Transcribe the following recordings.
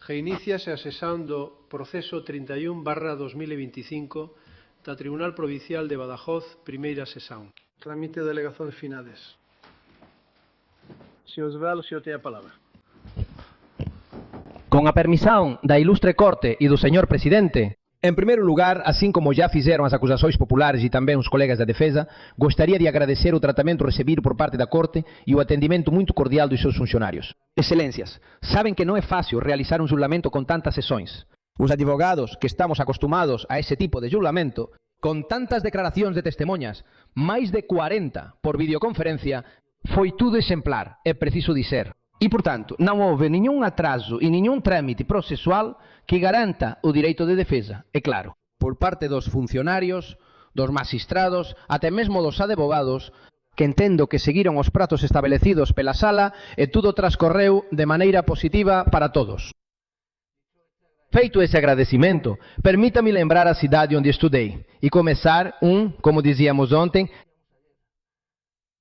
Reiníciase a sesión do proceso 31/2025 da Tribunal Provincial de Badajoz, primeira sesión. Tramite de delegacións finales. Señor Osvaldo, o señor ten a palabra. Con a permissão da ilustre corte e do senhor presidente, em primeiro lugar, assim como já fizeram as acusações populares e também os colegas da defesa, gostaria de agradecer o tratamento recebido por parte da corte e o atendimento muito cordial dos seus funcionários. Excelências, sabem que não é fácil realizar um julgamento com tantas sessões. Os advogados, que estamos acostumados a esse tipo de julgamento, com tantas declarações de testemunhas, mais de 40 por videoconferência, foi tudo exemplar, é preciso dizer. E, portanto, não houve nenhum atraso e nenhum trâmite processual que garanta o direito de defesa, é claro, por parte dos funcionários, dos magistrados, até mesmo dos advogados, que entendo que seguiron os prazos estabelecidos pela sala e tudo transcorreu de maneira positiva para todos. Feito esse agradecimento, permita-me lembrar a cidade onde estudei e começar como dizíamos ontem,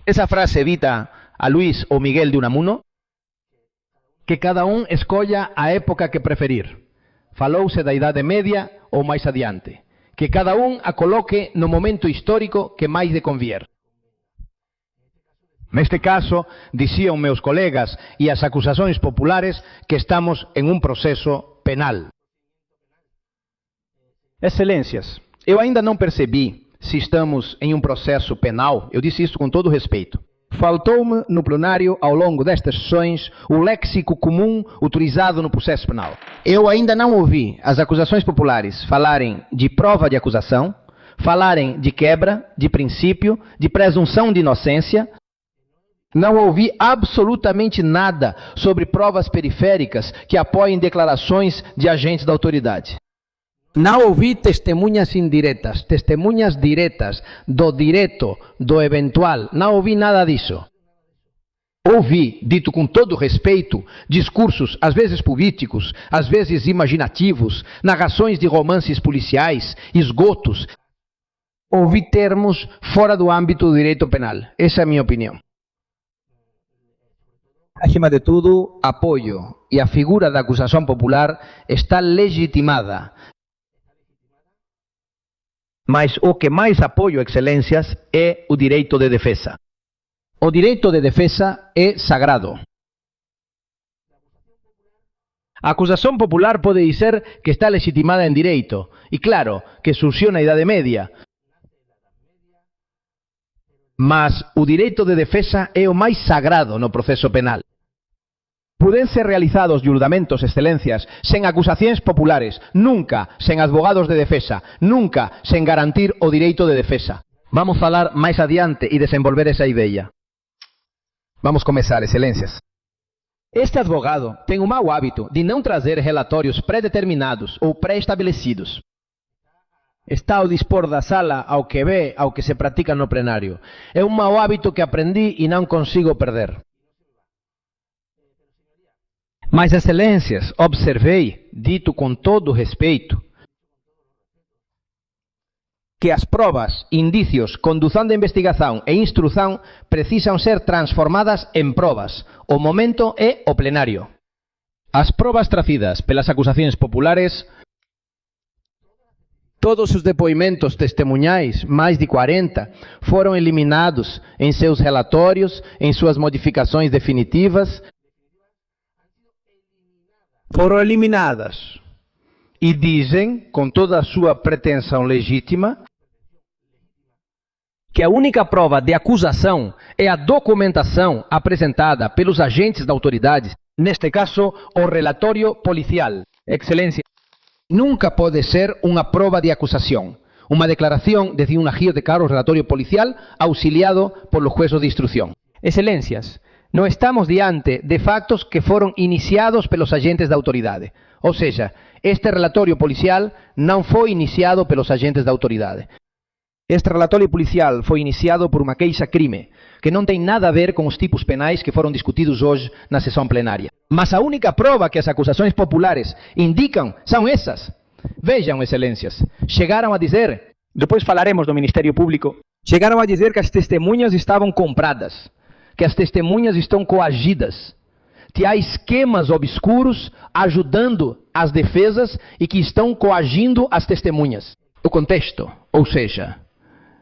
essa frase evita a Luís ou Miguel de Unamuno, que cada escolha a época que preferir. Falouse da Idade Média ou máis adiante. Que cada a coloque no momento histórico que máis lhe convier. Neste caso, dicían meus colegas e as acusações populares que estamos en un proceso penal. Excelências, eu ainda não percebi se estamos em um processo penal, eu disse isso com todo respeito. Faltou-me no plenário, ao longo destas sessões, o léxico comum utilizado no processo penal. Eu ainda não ouvi as acusações populares falarem de prova de acusação, falarem de quebra, de princípio, de presunção de inocência. Não ouvi absolutamente nada sobre provas periféricas que apoiem declarações de agentes da autoridade. Não ouvi testemunhas indiretas, testemunhas diretas, do direto, do eventual. Não ouvi nada disso. Ouvi, dito com todo respeito, discursos às vezes políticos, às vezes imaginativos, narrações de romances policiais, esgotos. Ouvi termos fora do âmbito do direito penal. Essa é a minha opinião. Acima de tudo, apoio e a figura da acusação popular está legitimada. Mas o que mais apoio, excelências, é o direito de defesa. O direito de defesa é sagrado. A acusação popular pode dizer que está legitimada em direito, e claro, que surgiu na Idade Média. Mas o direito de defesa é o mais sagrado no processo penal. Pueden ser realizados julgamentos, excelências, sem acusações populares, nunca sem advogados de defesa, nunca sem garantir o direito de defesa. Vamos falar mais adiante e desenvolver essa ideia. Vamos começar, excelências. Este advogado tem o mau hábito de não trazer relatórios pré-determinados ou pré-estabelecidos. Está ao dispor da sala ao que vê, ao que se pratica no plenário. É um mau hábito que aprendi e não consigo perder. Mas, excelências, observei, dito com todo respeito, que as provas, indícios, condução de investigação e instrução precisam ser transformadas em provas. O momento é o plenário. As provas trazidas pelas acusações populares, todos os depoimentos testemunhais, mais de 40, foram eliminados em seus relatórios, em suas modificações definitivas, foram eliminadas e dizem, com toda a sua pretensão legítima, que a única prova de acusação é a documentação apresentada pelos agentes da autoridade, neste caso, o relatório policial. Excelência, nunca pode ser uma prova de acusação. Uma declaração de um agio de cargo relatório policial auxiliado por los jueces de instrução. Excelências, não estamos diante de factos que foram iniciados pelos agentes da autoridade. Ou seja, este relatório policial não foi iniciado pelos agentes da autoridade. Este relatório policial foi iniciado por uma queixa-crime, que não tem nada a ver com os tipos penais que foram discutidos hoje na sessão plenária. Mas a única prova que as acusações populares indicam são essas. Vejam, excelências, chegaram a dizer, depois falaremos do Ministério Público, chegaram a dizer que as testemunhas estavam compradas, que as testemunhas estão coagidas. que há esquemas obscuros ajudando as defesas e que estão coagindo as testemunhas. O contexto, ou seja,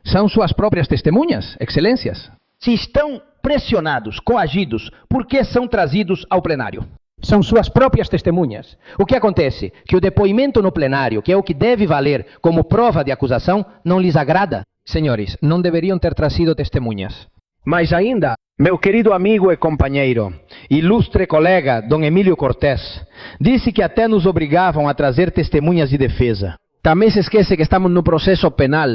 são suas próprias testemunhas, excelências? Se estão pressionados, coagidos, por que são trazidos ao plenário? São suas próprias testemunhas. O que acontece? Que o depoimento no plenário, que é o que deve valer como prova de acusação, não lhes agrada. Senhores, não deveriam ter trazido testemunhas. Mas ainda, meu querido amigo e companheiro, ilustre colega, Dom Emílio Cortés, disse que até nos obrigavam a trazer testemunhas de defesa. Também se esquece que estamos no processo penal,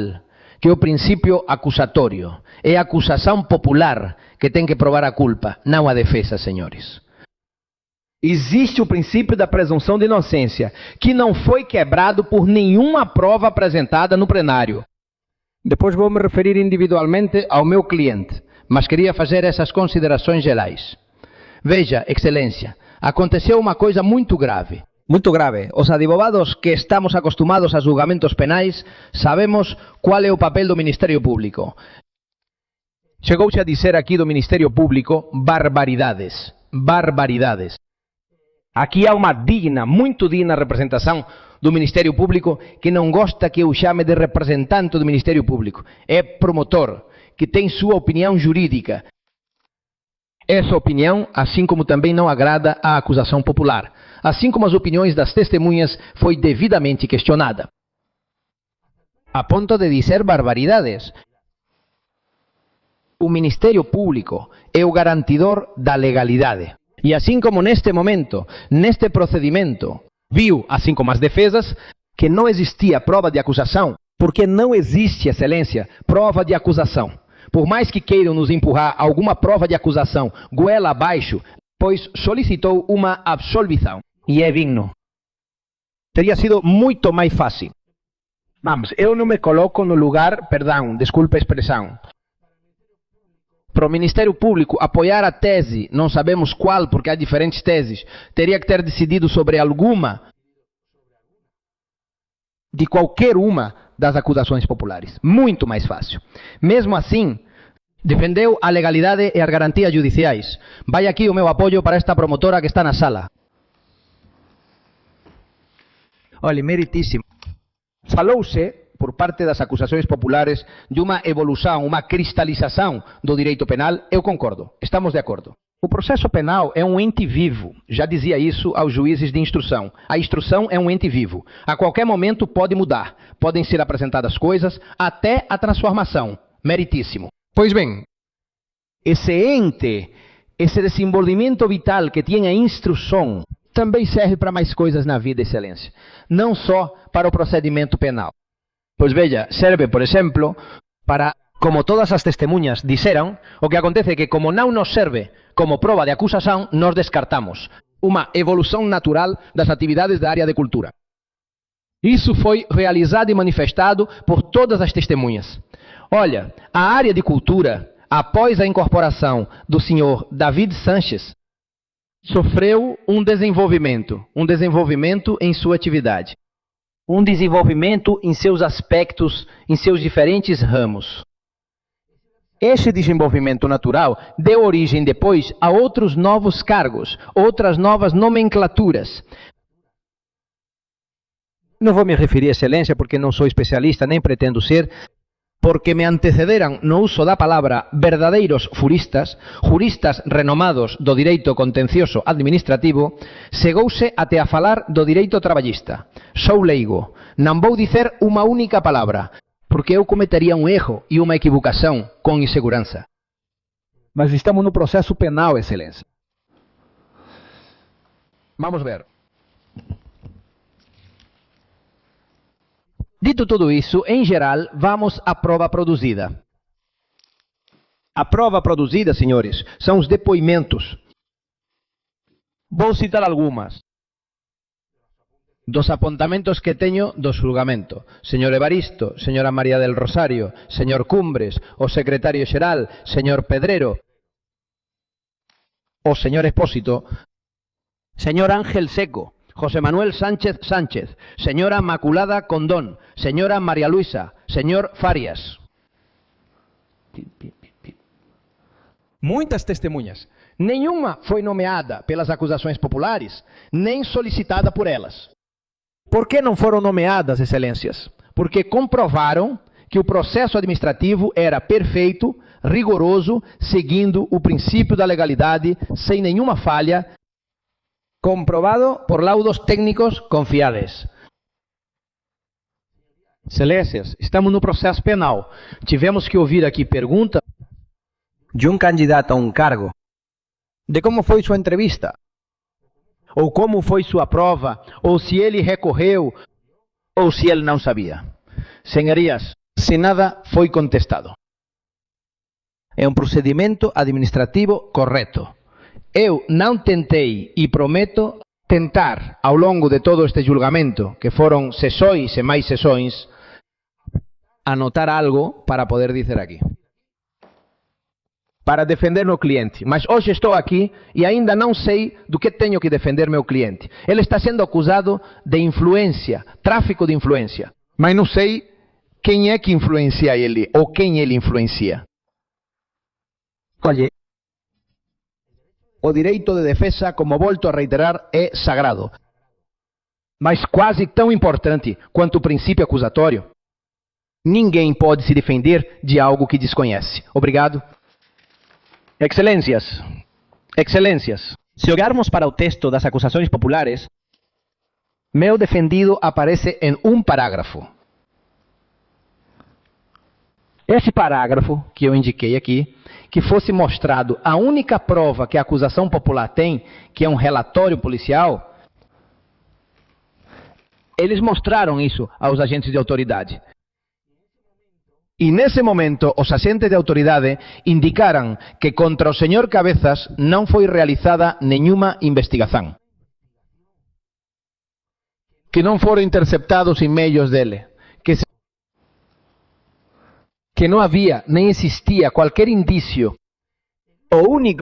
que é o princípio acusatório. É a acusação popular que tem que provar a culpa, não a defesa, senhores. Existe o princípio da presunção de inocência, que não foi quebrado por nenhuma prova apresentada no plenário. Depois vou me referir individualmente ao meu cliente, mas queria fazer essas considerações gerais. Veja, excelência, aconteceu uma coisa muito grave. Muito grave. Os advogados que estamos acostumados a julgamentos penais sabemos qual é o papel do Ministério Público. Chegou-se a dizer aqui do Ministério Público barbaridades. Barbaridades. Aqui há uma digna, muito digna representação do Ministério Público que não gosta que eu chame de representante do Ministério Público. É promotor, que tem sua opinião jurídica. Essa opinião, assim como também não agrada à acusação popular, assim como as opiniões das testemunhas, foi devidamente questionada. A ponto de dizer barbaridades. O Ministério Público é o garantidor da legalidade. E assim como neste momento, neste procedimento, viu, assim como as defesas, que não existia prova de acusação, porque não existe, excelência, prova de acusação. Por mais que queiram nos empurrar alguma prova de acusação goela abaixo, pois solicitou uma absolvição. E é digno. Teria sido muito mais fácil. Vamos, eu não me coloco no lugar, perdão, desculpe a expressão, para o Ministério Público apoiar a tese, não sabemos qual, porque há diferentes teses, teria que ter decidido sobre alguma, de qualquer uma das acusações populares. Muito mais fácil. Mesmo assim, defendeu a legalidade e as garantias judiciais. Vai aqui o meu apoio para esta promotora que está na sala. Olha, meritíssimo. Falou-se, por parte das acusações populares, de uma evolução, uma cristalização do direito penal. Eu concordo, estamos de acordo. O processo penal é um ente vivo, já dizia isso aos juízes de instrução. A instrução é um ente vivo. A qualquer momento pode mudar, podem ser apresentadas coisas, até a transformação. Meritíssimo. Pois bem, esse ente, esse desenvolvimento vital que tem a instrução, também serve para mais coisas na vida, excelência. Não só para o procedimento penal. Pois veja, serve, por exemplo, para, como todas as testemunhas disseram, o que acontece é que como não nos serve como prova de acusação, nós descartamos uma evolução natural das atividades da área de cultura. Isso foi realizado e manifestado por todas as testemunhas. Olha, a área de cultura, após a incorporação do senhor David Sanches, sofreu um desenvolvimento em sua atividade. Um desenvolvimento em seus aspectos, em seus diferentes ramos. Este desenvolvimento natural deu origem depois a outros novos cargos, outras novas nomenclaturas. Não vou me referir a excelência porque não sou especialista, nem pretendo ser, porque me antecederam no uso da palavra verdadeiros juristas renomados do direito contencioso administrativo, chegou-se até a falar do direito traballista. Sou leigo, não vou dizer uma única palavra, porque eu cometeria um erro e uma equivocação com insegurança. Mas estamos no processo penal, excelência. Vamos ver. Dito tudo isso, em geral, vamos à prova produzida. A prova produzida, senhores, são os depoimentos. Vou citar algumas. Dos apontamentos que tenho do julgamento. Señor Evaristo, señora María del Rosario, señor Cumbres, o secretario xeral, señor Pedrero, o señor Expósito, señor Ángel Seco, José Manuel Sánchez Sánchez, señora Maculada Condón, señora María Luisa, señor Farias. Muitas testemunhas. Nenhuma foi nomeada pelas acusações populares, nem solicitada por elas. Por que não foram nomeadas, excelências? Porque comprovaram que o processo administrativo era perfeito, rigoroso, seguindo o princípio da legalidade, sem nenhuma falha, comprovado por laudos técnicos confiáveis. Excelências, estamos no processo penal. Tivemos que ouvir aqui pergunta de um candidato a um cargo, de como foi sua entrevista, ou como foi sua prova, ou se ele recorreu, ou se ele não sabia. Senhorias, se nada foi contestado. É um procedimento administrativo correto. Eu não tentei e prometo tentar, ao longo de todo este julgamento, que foram sessões e mais sessões, anotar algo para poder dizer aqui. Para defender meu cliente. Mas hoje estou aqui e ainda não sei do que tenho que defender meu cliente. Ele está sendo acusado de influência, tráfico de influência. Mas não sei quem é que influencia ele ou quem ele influencia. Olha, o direito de defesa, como volto a reiterar, é sagrado. Mas quase tão importante quanto o princípio acusatório. Ninguém pode se defender de algo que desconhece. Obrigado. Excelências, excelências, se olharmos para o texto das acusações populares, meu defendido aparece em um parágrafo. Esse parágrafo que eu indiquei aqui, que fosse mostrado a única prova que a acusação popular tem, que é um relatório policial, eles mostraram isso aos agentes de autoridade. E nesse momento, os agentes de autoridade indicaram que contra o senhor Cabezas não foi realizada nenhuma investigação. Que não foram interceptados e-mails dele. Que não havia, nem existia qualquer indício. O único,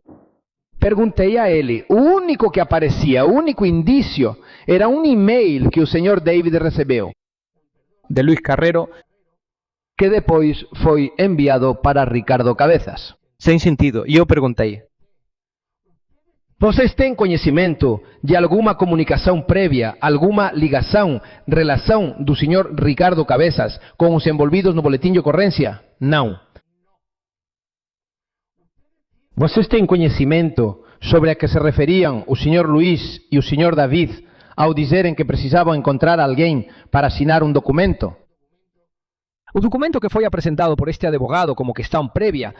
perguntei a ele, o único que aparecia, o único indício, era um e-mail que o senhor David recebeu. De Luiz Carrero, que depois foi enviado para Ricardo Cabezas. Sem sentido. E eu perguntei: vocês têm conhecimento de alguma comunicação prévia, alguma ligação, relação do senhor Ricardo Cabezas com os envolvidos no boletim de ocorrência? Não. Vocês têm conhecimento sobre a que se referiam o senhor Luiz e o senhor David ao dizerem que precisavam encontrar alguém para assinar um documento? O documento que foi apresentado por este advogado como questão prévia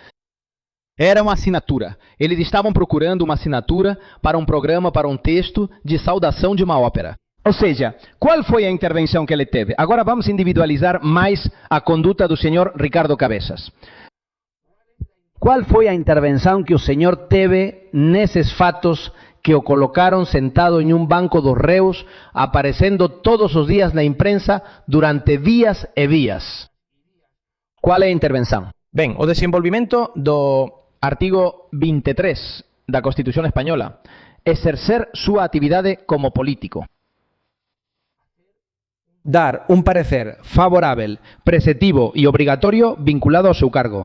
era uma assinatura. Eles estavam procurando uma assinatura para um programa, para um texto de saudação de uma ópera. Ou seja, qual foi a intervenção que ele teve? Agora vamos individualizar mais a conduta do senhor Ricardo Cabezas. Qual foi a intervenção que o senhor teve nesses fatos que o colocaram sentado em um banco dos réus, aparecendo todos os dias na imprensa durante dias e dias? Qual é a intervenção? Bem, o desenvolvimento do artigo 23 da Constitución Española, exercer sua atividade como político. Dar un parecer favorável, preceptivo e obrigatorio vinculado ao seu cargo.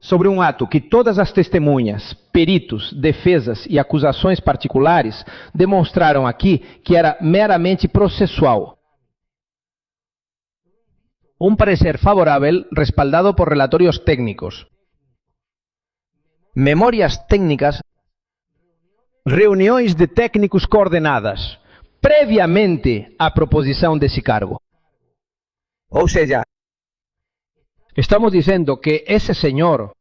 Sobre um ato que todas as testemunhas, peritos, defesas e acusações particulares demonstraram aqui que era meramente processual. Un parecer favorável respaldado por relatorios técnicos, memorias técnicas, reuniões de técnicos coordenadas, previamente à proposição desse cargo. Ou seja, estamos dizendo que esse senhor,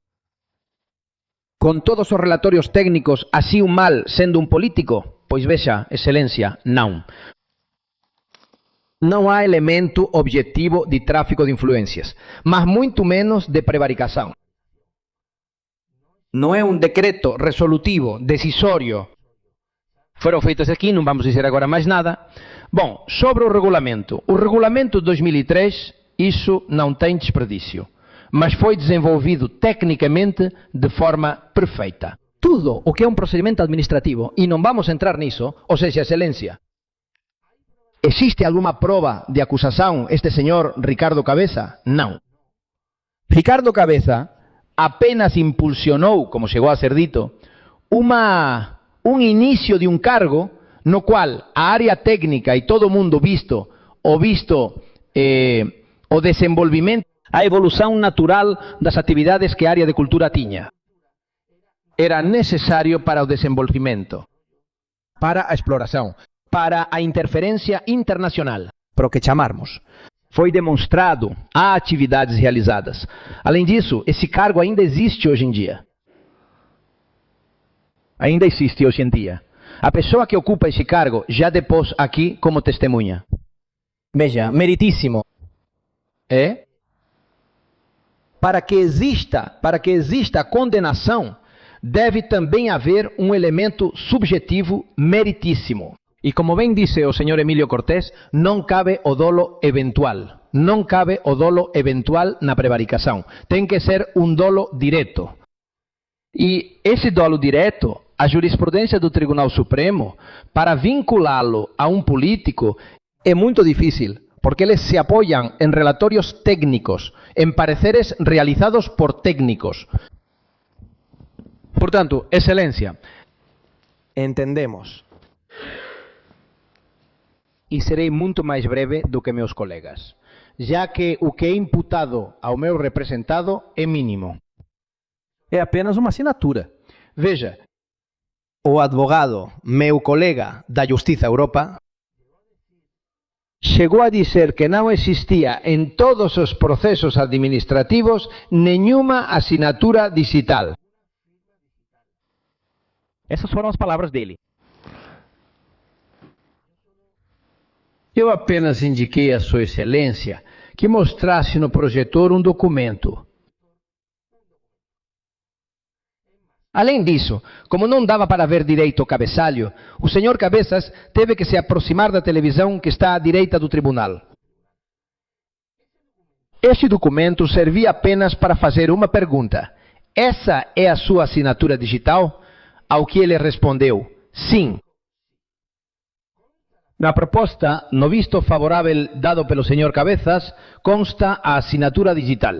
com todos os relatórios técnicos, agiu mal sendo um político? Pois veja, excelência, não. Não há elemento objetivo de tráfico de influências, mas muito menos de prevaricação. Não é um decreto resolutivo, decisório. Foram feitos aqui, não vamos dizer agora mais nada. Bom, sobre o regulamento. O regulamento de 2003, isso não tem desperdício, mas foi desenvolvido tecnicamente de forma perfeita. Tudo o que é um procedimento administrativo, e não vamos entrar nisso, ou seja, excelência, existe alguma prova de acusação este senhor Ricardo Cabeza? Não. Ricardo Cabeza apenas impulsionou, como chegou a ser dito, início de um cargo no qual a área técnica e todo mundo visto o desenvolvimento, a evolução natural das atividades que a área de cultura tinha. Era necessário para o desenvolvimento, para a exploração, para a interferência internacional, para o que chamarmos. Foi demonstrado, há atividades realizadas. Além disso, esse cargo ainda existe hoje em dia. Ainda existe hoje em dia. A pessoa que ocupa esse cargo já depôs aqui como testemunha. Veja, meritíssimo. É? Para que exista a condenação, deve também haver um elemento subjetivo meritíssimo. E como bem disse o senhor Emílio Cortés, não cabe o dolo eventual. Não cabe o dolo eventual na prevaricação. Tem que ser um dolo direto. E esse dolo direto, a jurisprudência do Tribunal Supremo, para vinculá-lo a um político, é muito difícil, porque eles se apoiam em relatórios técnicos, em pareceres realizados por técnicos. Portanto, Excelência, entendemos. E serei muito mais breve do que meus colegas, já que o que é imputado ao meu representado é mínimo. É apenas uma assinatura. Veja, o advogado, meu colega da Justiça Europa, chegou a dizer que não existia em todos os processos administrativos nenhuma assinatura digital. Essas foram as palavras dele. Eu apenas indiquei a Sua Excelência que mostrasse no projetor um documento. Além disso, como não dava para ver direito o cabeçalho, o senhor Cabeças teve que se aproximar da televisão que está à direita do tribunal. Este documento servia apenas para fazer uma pergunta. Essa é a sua assinatura digital? Ao que ele respondeu, sim. Na proposta, no visto favorável dado pelo senhor Cabeças, consta a assinatura digital.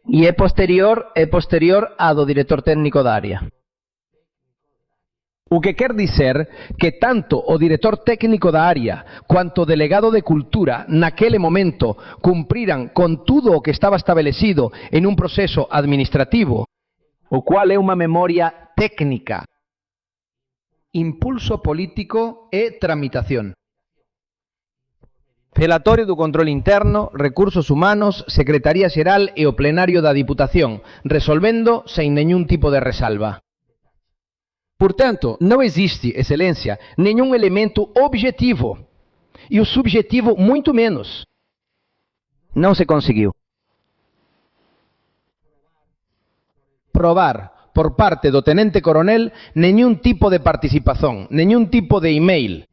E é posterior à do diretor técnico da área. O que quer dizer que tanto o diretor técnico da área quanto o delegado de cultura naquele momento cumpriram com tudo o que estava estabelecido em um processo administrativo, o qual é uma memória técnica, impulso político e tramitación. Relatório do controle interno, recursos humanos, Secretaría Xeral e o plenario da Diputación, resolvendo sem nenhum tipo de resalva. Portanto, não existe, Excelência, nenhum elemento objetivo. E o subjetivo muito menos. Não se conseguiu. Provar por parte do Tenente Coronel nenhum tipo de participação, nenhum tipo de e-mail,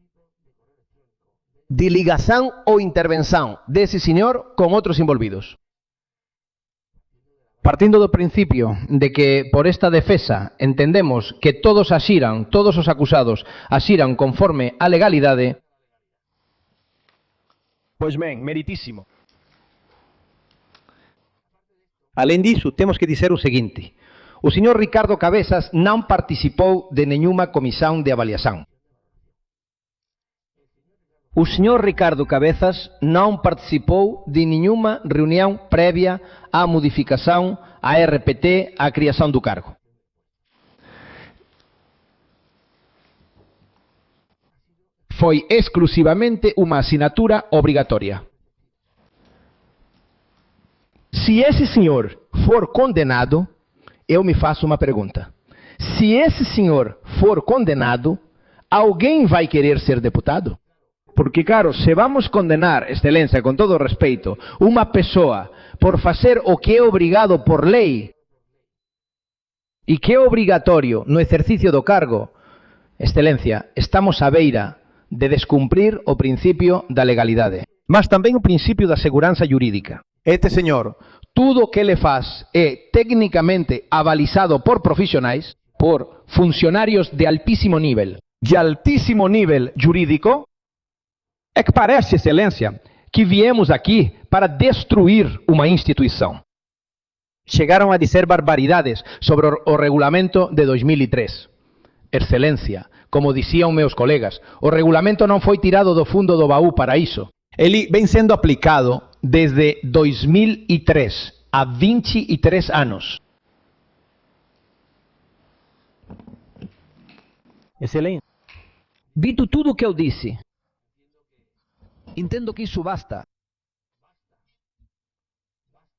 de ligação ou intervenção desse senhor com outros envolvidos. Partindo do princípio de que por esta defesa entendemos que todos os acusados axiran conforme a legalidade, pois ben, meritísimo. Além disso, temos que dizer o seguinte: o senhor Ricardo Cabezas não participou de nenhuma comissão de avaliação. O senhor Ricardo Cabezas não participou de nenhuma reunião prévia à modificação, à RPT, à criação do cargo. Foi exclusivamente uma assinatura obrigatória. Se esse senhor for condenado, eu me faço uma pergunta. Se esse senhor for condenado, alguém vai querer ser deputado? Porque, claro, se vamos condenar, Excelência, com todo respeito, uma pessoa por fazer o que é obrigado por lei e que é obrigatório no exercício do cargo, Excelência, estamos à beira de descumprir o princípio da legalidade, mas também o princípio da segurança jurídica. Este senhor, tudo o que ele faz é tecnicamente avalizado por profissionais, por funcionários de altíssimo nível jurídico. É que parece, Excelência, que viemos aqui para destruir uma instituição. chegaram a dizer barbaridades sobre o regulamento de 2003. Excelência, como diziam meus colegas, o regulamento não foi tirado do fundo do baú para isso. Ele vem sendo aplicado desde 2003, há 23 anos. Excelência. Dito tudo o que eu disse, entendo que isso basta.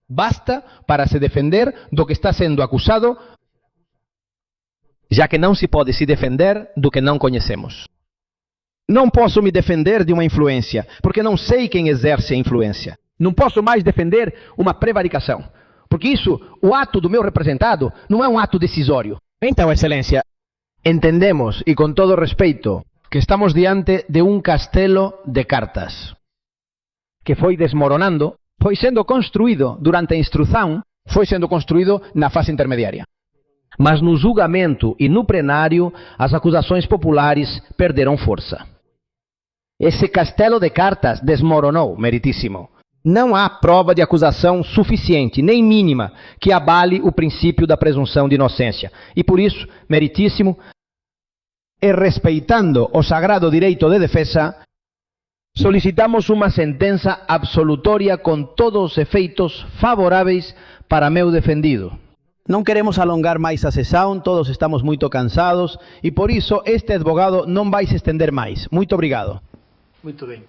Basta para se defender do que está sendo acusado, já que não se pode se defender do que não conhecemos. Não posso me defender de uma influência, porque não sei quem exerce a influência. Não posso mais defender uma prevaricação, porque isso, o ato do meu representado, não é um ato decisório. Então, Excelência, entendemos, e com todo respeito, que estamos diante de um castelo de cartas, que foi desmoronando, foi sendo construído durante a instrução, foi sendo construído na fase intermediária. Mas no julgamento e no plenário, as acusações populares perderam força. Esse castelo de cartas desmoronou, meritíssimo. Não há prova de acusação suficiente, nem mínima, que abale o princípio da presunção de inocência. E por isso, meritíssimo, e respeitando o sagrado direito de defesa, solicitamos uma sentença absolutória com todos os efeitos favoráveis para meu defendido. Não queremos alongar mais a sessão, todos estamos muito cansados e por isso este advogado não vai se estender mais. Muito obrigado. Muito bem.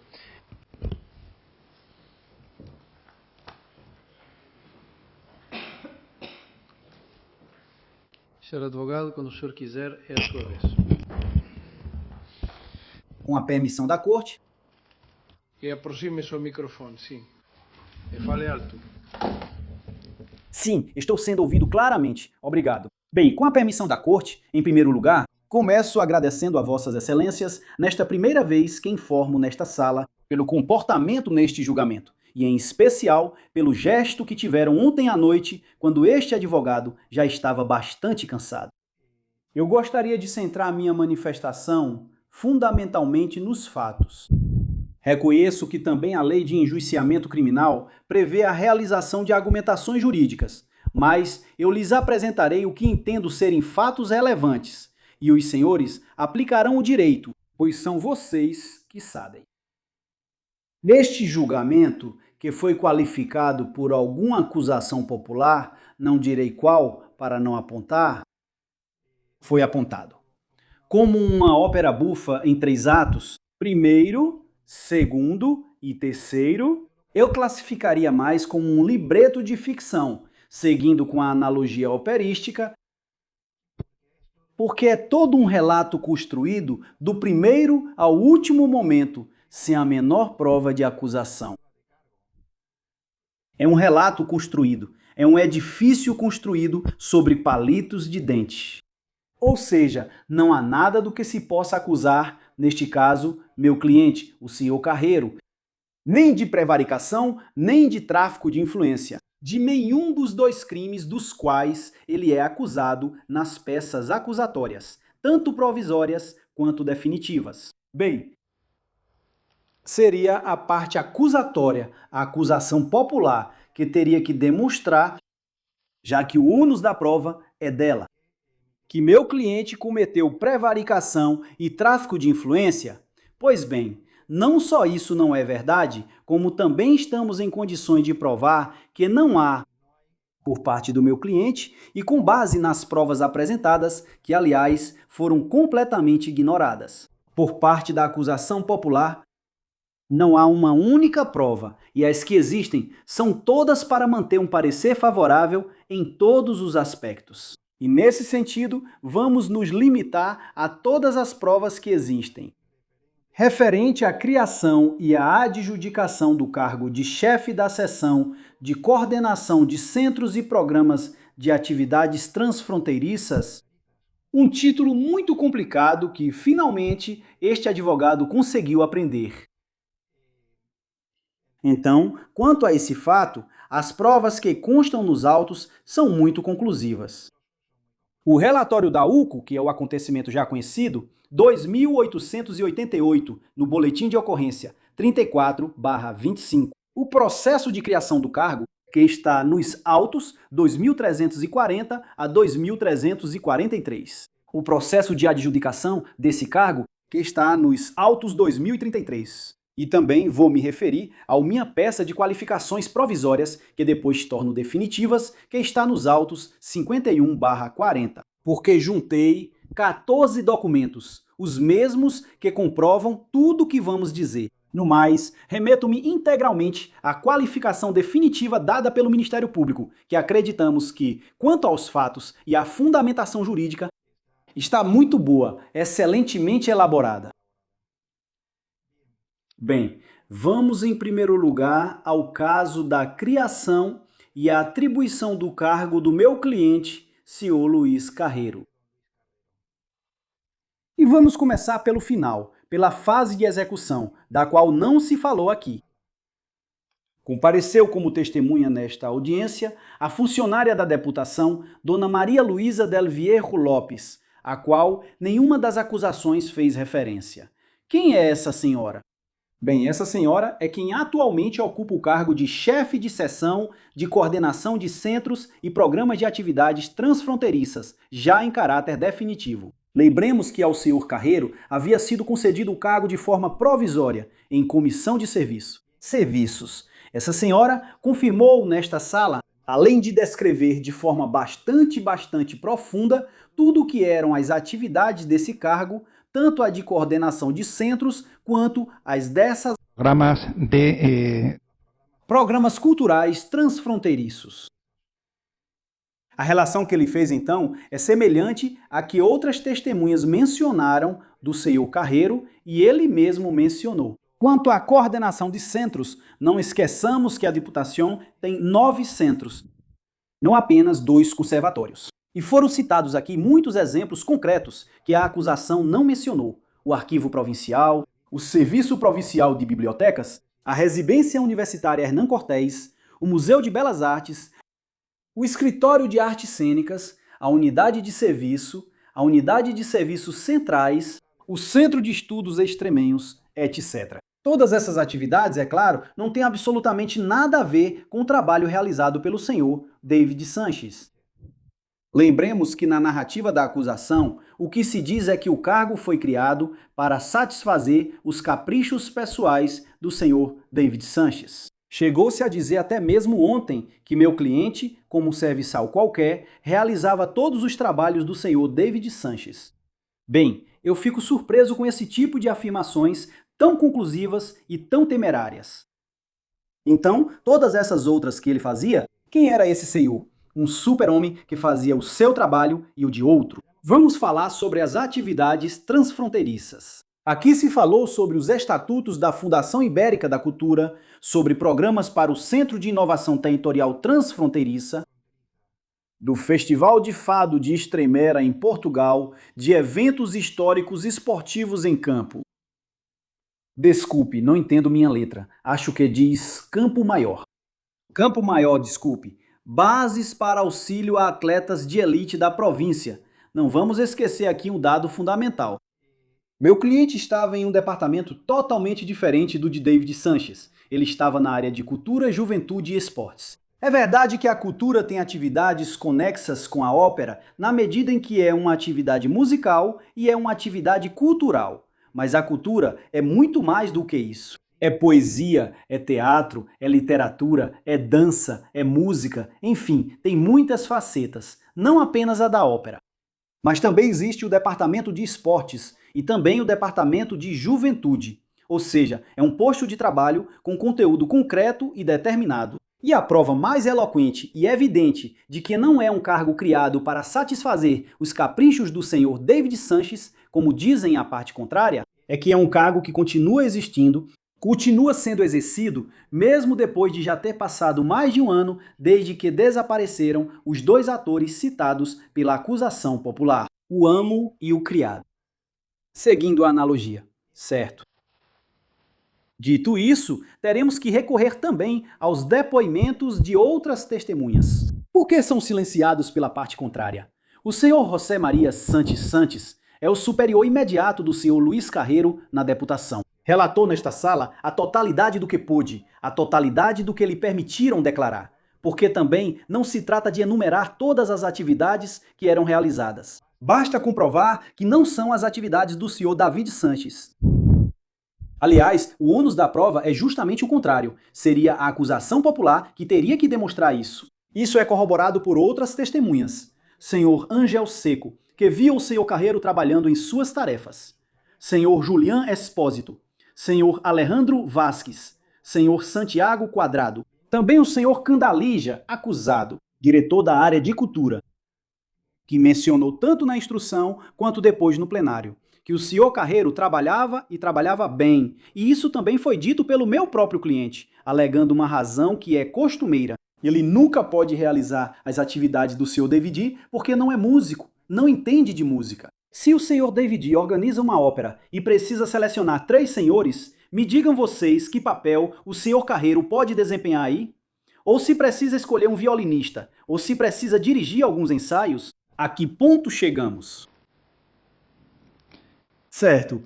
Senhor advogado, quando o senhor quiser, é a sua vez. Com a permissão da corte. E aproxime-se ao microfone, sim. E fale alto. Sim, estou sendo ouvido claramente. Obrigado. Bem, com a permissão da corte, em primeiro lugar, começo agradecendo a vossas excelências nesta primeira vez que informo nesta sala pelo comportamento neste julgamento, e em especial pelo gesto que tiveram ontem à noite, quando este advogado já estava bastante cansado. Eu gostaria de centrar minha manifestação fundamentalmente nos fatos. Reconheço que também a lei de enjuiciamento criminal prevê a realização de argumentações jurídicas, mas eu lhes apresentarei o que entendo serem fatos relevantes, e os senhores aplicarão o direito, pois são vocês que sabem. Neste julgamento, que foi qualificado por alguma acusação popular, não direi qual para não apontar, foi apontado como uma ópera bufa em 3 atos, primeiro, segundo e terceiro, eu classificaria mais como um libreto de ficção, seguindo com a analogia operística, porque é todo um relato construído do primeiro ao último momento, sem a menor prova de acusação. É um relato construído, é um edifício construído sobre palitos de dente. Ou seja, não há nada do que se possa acusar, neste caso, meu cliente, o senhor Carreiro, nem de prevaricação, nem de tráfico de influência, de nenhum dos 2 crimes dos quais ele é acusado nas peças acusatórias, tanto provisórias quanto definitivas. Bem, seria a parte acusatória, a acusação popular, que teria que demonstrar, já que o ônus da prova é dela, que meu cliente cometeu prevaricação e tráfico de influência? Pois bem, não só isso não é verdade, como também estamos em condições de provar que não há, por parte do meu cliente, e com base nas provas apresentadas, que aliás foram completamente ignoradas. Por parte da acusação popular, não há uma única prova, e as que existem são todas para manter um parecer favorável em todos os aspectos. E nesse sentido, vamos nos limitar a todas as provas que existem. Referente à criação e à adjudicação do cargo de chefe da seção de coordenação de centros e programas de atividades transfronteiriças, um título muito complicado que, finalmente, este advogado conseguiu aprender. Então, quanto a esse fato, as provas que constam nos autos são muito conclusivas. O relatório da UCO, que é o acontecimento já conhecido, 2.888, no Boletim de Ocorrência 34/25. O processo de criação do cargo, que está nos autos 2.340 a 2.343. O processo de adjudicação desse cargo, que está nos autos 2033. E também vou me referir à minha peça de qualificações provisórias, que depois torno definitivas, que está nos autos 51/40. Porque juntei 14 documentos, os mesmos que comprovam tudo o que vamos dizer. No mais, remeto-me integralmente à qualificação definitiva dada pelo Ministério Público, que acreditamos que, quanto aos fatos e à fundamentação jurídica, está muito boa, excelentemente elaborada. Bem, vamos em primeiro lugar ao caso da criação e atribuição do cargo do meu cliente, senhor Luiz Carreiro. E vamos começar pelo final, pela fase de execução, da qual não se falou aqui. Compareceu como testemunha nesta audiência a funcionária da deputação, Dona Maria Luísa del Vierro Lopes, a qual nenhuma das acusações fez referência. Quem é essa senhora? Bem, essa senhora é quem atualmente ocupa o cargo de chefe de seção de coordenação de centros e programas de atividades transfronteiriças, já em caráter definitivo. Lembremos que ao senhor Carreiro havia sido concedido o cargo de forma provisória, em comissão de serviços. Essa senhora confirmou nesta sala, além de descrever de forma bastante profunda tudo o que eram as atividades desse cargo, tanto a de coordenação de centros, quanto as dessas programas culturais transfronteiriços. A relação que ele fez, então, é semelhante à que outras testemunhas mencionaram do senhor Carreiro e ele mesmo mencionou. Quanto à coordenação de centros, não esqueçamos que a Diputação tem 9 centros, não apenas 2 conservatórios. E foram citados aqui muitos exemplos concretos que a acusação não mencionou. O Arquivo Provincial, o Serviço Provincial de Bibliotecas, a Residência Universitária Hernán Cortés, o Museu de Belas Artes, o Escritório de Artes Cênicas, a Unidade de Serviço, a Unidade de Serviços Centrais, o Centro de Estudos Extremenhos, etc. Todas essas atividades, é claro, não têm absolutamente nada a ver com o trabalho realizado pelo senhor David Sanches. Lembremos que na narrativa da acusação, o que se diz é que o cargo foi criado para satisfazer os caprichos pessoais do senhor David Sanches. Chegou-se a dizer até mesmo ontem que meu cliente, como um serviçal qualquer, realizava todos os trabalhos do senhor David Sanches. Bem, eu fico surpreso com esse tipo de afirmações tão conclusivas e tão temerárias. Então, todas essas outras que ele fazia, quem era esse senhor? Um super-homem que fazia o seu trabalho e o de outro. Vamos falar sobre as atividades transfronteiriças. Aqui se falou sobre os estatutos da Fundação Ibérica da Cultura, sobre programas para o Centro de Inovação Territorial Transfronteiriça, do Festival de Fado de Extremera em Portugal, de eventos históricos esportivos em campo. Desculpe, não entendo minha letra. Acho que diz Campo Maior. Campo Maior, desculpe. Bases para auxílio a atletas de elite da província. Não vamos esquecer aqui um dado fundamental. Meu cliente estava em um departamento totalmente diferente do de David Sanches. Ele estava na área de cultura, juventude e esportes. É verdade que a cultura tem atividades conexas com a ópera, na medida em que é uma atividade musical e é uma atividade cultural. Mas a cultura é muito mais do que isso. É poesia, é teatro, é literatura, é dança, é música, enfim, tem muitas facetas, não apenas a da ópera. Mas também existe o departamento de esportes e também o departamento de juventude, ou seja, é um posto de trabalho com conteúdo concreto e determinado. E a prova mais eloquente e evidente de que não é um cargo criado para satisfazer os caprichos do senhor David Sanches, como dizem a parte contrária, é que é um cargo que continua existindo, continua sendo exercido, mesmo depois de já ter passado mais de um ano desde que desapareceram os 2 atores citados pela acusação popular, o amo e o criado. Seguindo a analogia, certo? Dito isso, teremos que recorrer também aos depoimentos de outras testemunhas. Por que são silenciados pela parte contrária? O senhor José Maria Sanches é o superior imediato do senhor Luiz Carreiro na deputação. Relatou nesta sala a totalidade do que pôde, a totalidade do que lhe permitiram declarar. porque também não se trata de enumerar todas as atividades que eram realizadas. Basta comprovar que não são as atividades do senhor David Sanches. Aliás, o ônus da prova é justamente o contrário. Seria a acusação popular que teria que demonstrar isso. Isso é corroborado por outras testemunhas. Senhor Angel Seco, que viu o senhor Carreiro trabalhando em suas tarefas. Senhor Julián Espósito. Senhor Alejandro Vasques. Senhor Santiago Quadrado. Também o senhor Candalija, acusado, diretor da área de cultura, que mencionou tanto na instrução quanto depois no plenário, que o senhor Carreiro trabalhava e trabalhava bem, e isso também foi dito pelo meu próprio cliente, alegando uma razão que é costumeira. Ele nunca pode realizar as atividades do senhor David porque não é músico, não entende de música. Se o senhor David organiza uma ópera e precisa selecionar 3 senhores, me digam vocês que papel o senhor Carreiro pode desempenhar aí? Ou se precisa escolher um violinista, ou se precisa dirigir alguns ensaios, a que ponto chegamos? Certo.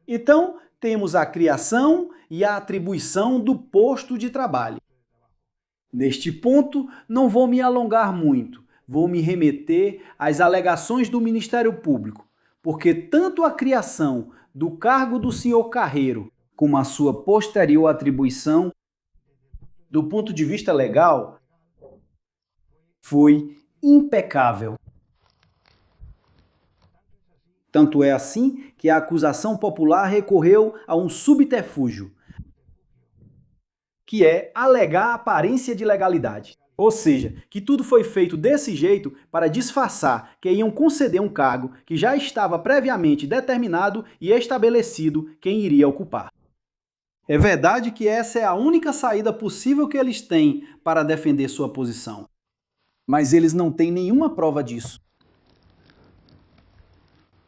Então, temos a criação e a atribuição do posto de trabalho. Neste ponto, não vou me alongar muito, vou me remeter às alegações do Ministério Público, porque tanto a criação do cargo do senhor Carreiro, como a sua posterior atribuição, do ponto de vista legal, foi impecável. Tanto é assim que a acusação popular recorreu a um subterfúgio, que é alegar aparência de legalidade. Ou seja, que tudo foi feito desse jeito para disfarçar que iam conceder um cargo que já estava previamente determinado e estabelecido quem iria ocupar. É verdade que essa é a única saída possível que eles têm para defender sua posição. Mas eles não têm nenhuma prova disso.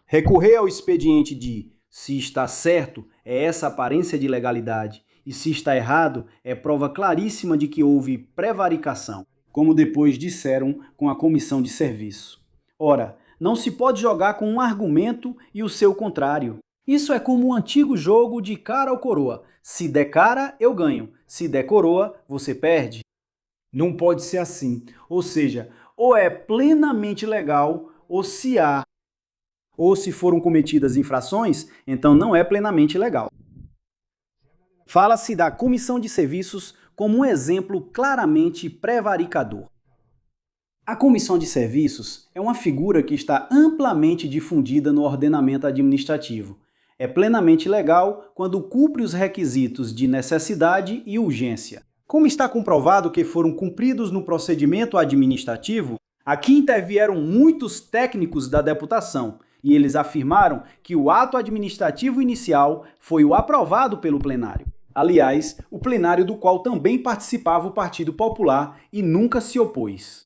Recorrer ao expediente de se está certo é essa aparência de legalidade e se está errado é prova claríssima de que houve prevaricação, como depois disseram com a comissão de serviço. Ora, não se pode jogar com um argumento e o seu contrário. Isso é como um antigo jogo de cara ou coroa. Se der cara, eu ganho. Se der coroa, você perde. Não pode ser assim. Ou seja, ou é plenamente legal, ou se foram cometidas infrações, então não é plenamente legal. Fala-se da comissão de serviços como um exemplo claramente prevaricador. A comissão de serviços é uma figura que está amplamente difundida no ordenamento administrativo. É plenamente legal quando cumpre os requisitos de necessidade e urgência. Como está comprovado que foram cumpridos no procedimento administrativo, aqui intervieram muitos técnicos da deputação, e eles afirmaram que o ato administrativo inicial foi o aprovado pelo plenário. Aliás, o plenário do qual também participava o Partido Popular e nunca se opôs.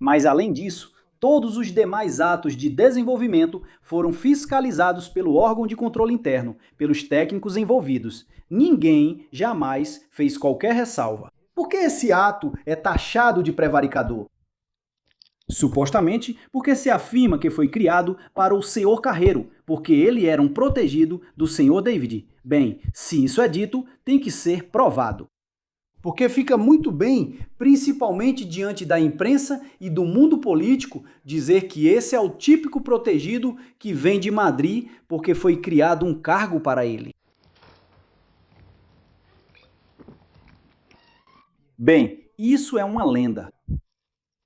Mas, além disso, todos os demais atos de desenvolvimento foram fiscalizados pelo órgão de controle interno, pelos técnicos envolvidos. Ninguém jamais fez qualquer ressalva. Por que esse ato é taxado de prevaricador? Supostamente porque se afirma que foi criado para o senhor Carreiro, porque ele era um protegido do senhor David. Bem, se isso é dito, tem que ser provado. Porque fica muito bem, principalmente diante da imprensa e do mundo político, dizer que esse é o típico protegido que vem de Madrid porque foi criado um cargo para ele. Bem, isso é uma lenda.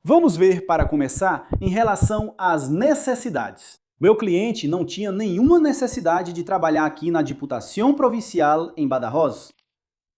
Vamos ver, para começar, em relação às necessidades. Meu cliente não tinha nenhuma necessidade de trabalhar aqui na Diputação Provincial em Badajoz.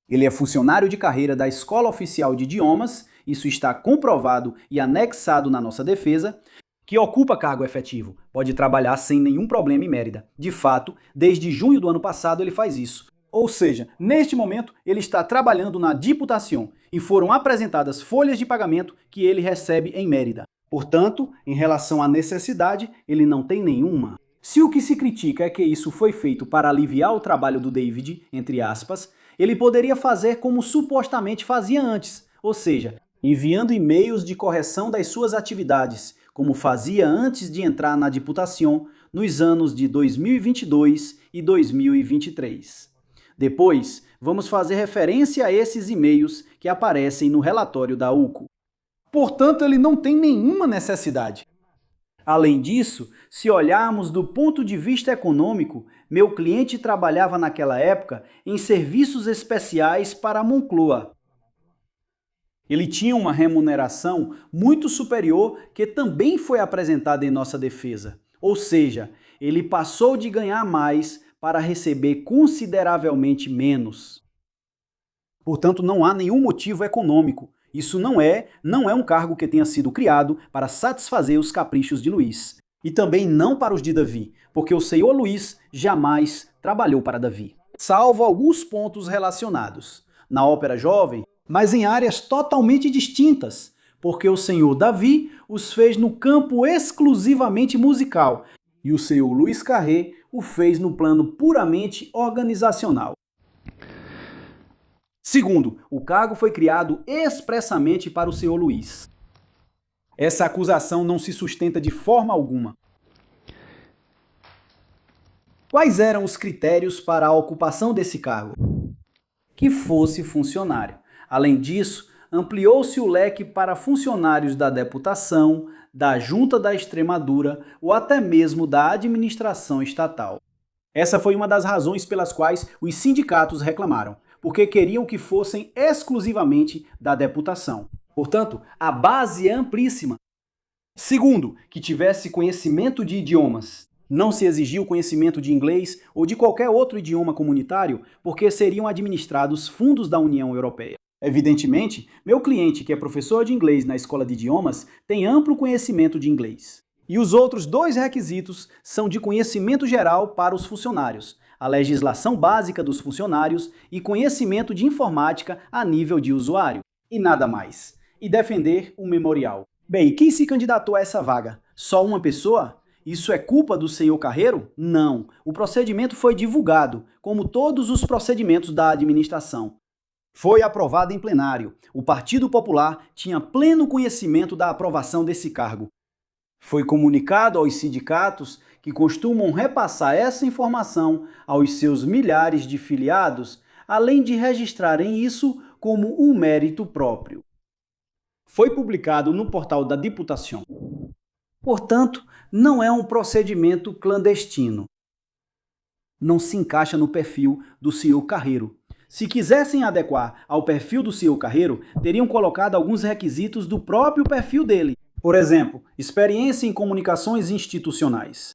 Ele é funcionário de carreira da Escola Oficial de Idiomas, isso está comprovado e anexado na nossa defesa, que ocupa cargo efetivo, pode trabalhar sem nenhum problema em Mérida. De fato, desde junho do ano passado ele faz isso. Ou seja, neste momento ele está trabalhando na Diputação e foram apresentadas folhas de pagamento que ele recebe em Mérida. Portanto, em relação à necessidade, ele não tem nenhuma. Se o que se critica é que isso foi feito para aliviar o trabalho do David, entre aspas, ele poderia fazer como supostamente fazia antes, ou seja, enviando e-mails de correção das suas atividades, como fazia antes de entrar na Diputação nos anos de 2022 e 2023. Depois, vamos fazer referência a esses e-mails que aparecem no relatório da UCO. Portanto, ele não tem nenhuma necessidade. Além disso, se olharmos do ponto de vista econômico, meu cliente trabalhava naquela época em serviços especiais para a Moncloa. Ele tinha uma remuneração muito superior que também foi apresentada em nossa defesa. Ou seja, ele passou de ganhar mais para receber consideravelmente menos. Portanto, não há nenhum motivo econômico. Isso não é um cargo que tenha sido criado para satisfazer os caprichos de Luís. E também não para os de Davi, porque o senhor Luís jamais trabalhou para Davi. Salvo alguns pontos relacionados na ópera jovem, mas em áreas totalmente distintas, porque o senhor Davi os fez no campo exclusivamente musical e o senhor Luís Carré o fez no plano puramente organizacional. Segundo, o cargo foi criado expressamente para o senhor Luís. Essa acusação não se sustenta de forma alguma. Quais eram os critérios para a ocupação desse cargo? Que fosse funcionário. Além disso, ampliou-se o leque para funcionários da deputação, da Junta da Extremadura ou até mesmo da administração estatal. Essa foi uma das razões pelas quais os sindicatos reclamaram, porque queriam que fossem exclusivamente da deputação. Portanto, a base é amplíssima. Segundo, que tivesse conhecimento de idiomas. Não se exigiu conhecimento de inglês ou de qualquer outro idioma comunitário, porque seriam administrados fundos da União Europeia. Evidentemente, meu cliente, que é professor de inglês na escola de idiomas, tem amplo conhecimento de inglês. E os outros dois requisitos são de conhecimento geral para os funcionários, a legislação básica dos funcionários e conhecimento de informática a nível de usuário. E nada mais. E defender o memorial. Bem, quem se candidatou a essa vaga? Só uma pessoa? Isso é culpa do senhor Carreiro? Não. O procedimento foi divulgado, como todos os procedimentos da administração. Foi aprovado em plenário. O Partido Popular tinha pleno conhecimento da aprovação desse cargo. Foi comunicado aos sindicatos que costumam repassar essa informação aos seus milhares de filiados, além de registrarem isso como um mérito próprio. Foi publicado no portal da Diputação. Portanto, não é um procedimento clandestino. Não se encaixa no perfil do senhor Carreiro. Se quisessem adequar ao perfil do senhor Carreiro, teriam colocado alguns requisitos do próprio perfil dele. Por exemplo, experiência em comunicações institucionais.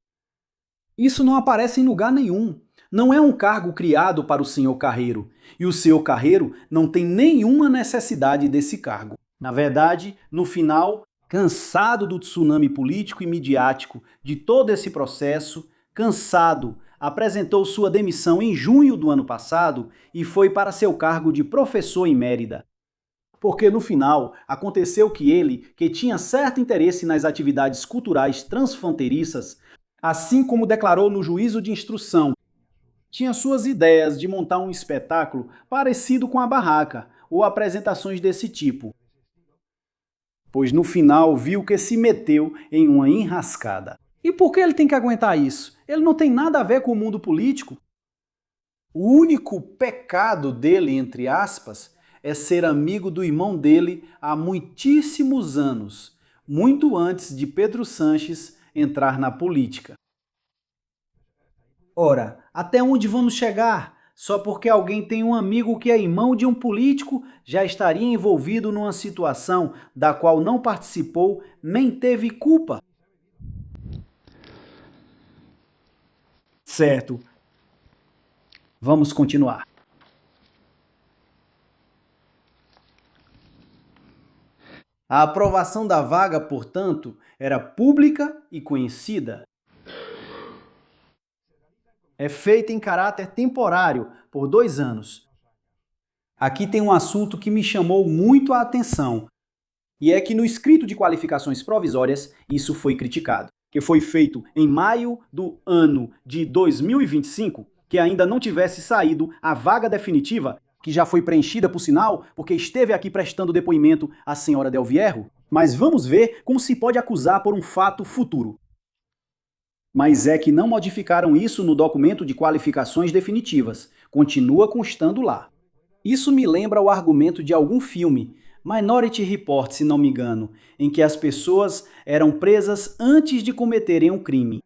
Isso não aparece em lugar nenhum. Não é um cargo criado para o senhor Carreiro. E o senhor Carreiro não tem nenhuma necessidade desse cargo. Na verdade, no final, cansado do tsunami político e midiático de todo esse processo, cansado, apresentou sua demissão em junho do ano passado e foi para seu cargo de professor em Mérida. Porque no final, aconteceu que ele, que tinha certo interesse nas atividades culturais transfronteiriças, assim como declarou no juízo de instrução, tinha suas ideias de montar um espetáculo parecido com a barraca ou apresentações desse tipo. Pois no final viu que se meteu em uma enrascada. E por que ele tem que aguentar isso? Ele não tem nada a ver com o mundo político. O único pecado dele, entre aspas, é ser amigo do irmão dele há muitíssimos anos, muito antes de Pedro Sanches entrar na política. Ora, até onde vamos chegar? Só porque alguém tem um amigo que é irmão de um político, já estaria envolvido numa situação da qual não participou nem teve culpa. Certo. Vamos continuar. A aprovação da vaga, portanto, era pública e conhecida. É feita em caráter temporário, por 2 anos. Aqui tem um assunto que me chamou muito a atenção, e é que no escrito de qualificações provisórias isso foi criticado, que foi feito em maio do ano de 2025, que ainda não tivesse saído a vaga definitiva, que já foi preenchida por sinal, porque esteve aqui prestando depoimento a senhora Del Vierro. Mas vamos ver como se pode acusar por um fato futuro. Mas é que não modificaram isso no documento de qualificações definitivas. Continua constando lá. Isso me lembra o argumento de algum filme, Minority Report, se não me engano, em que as pessoas eram presas antes de cometerem um crime.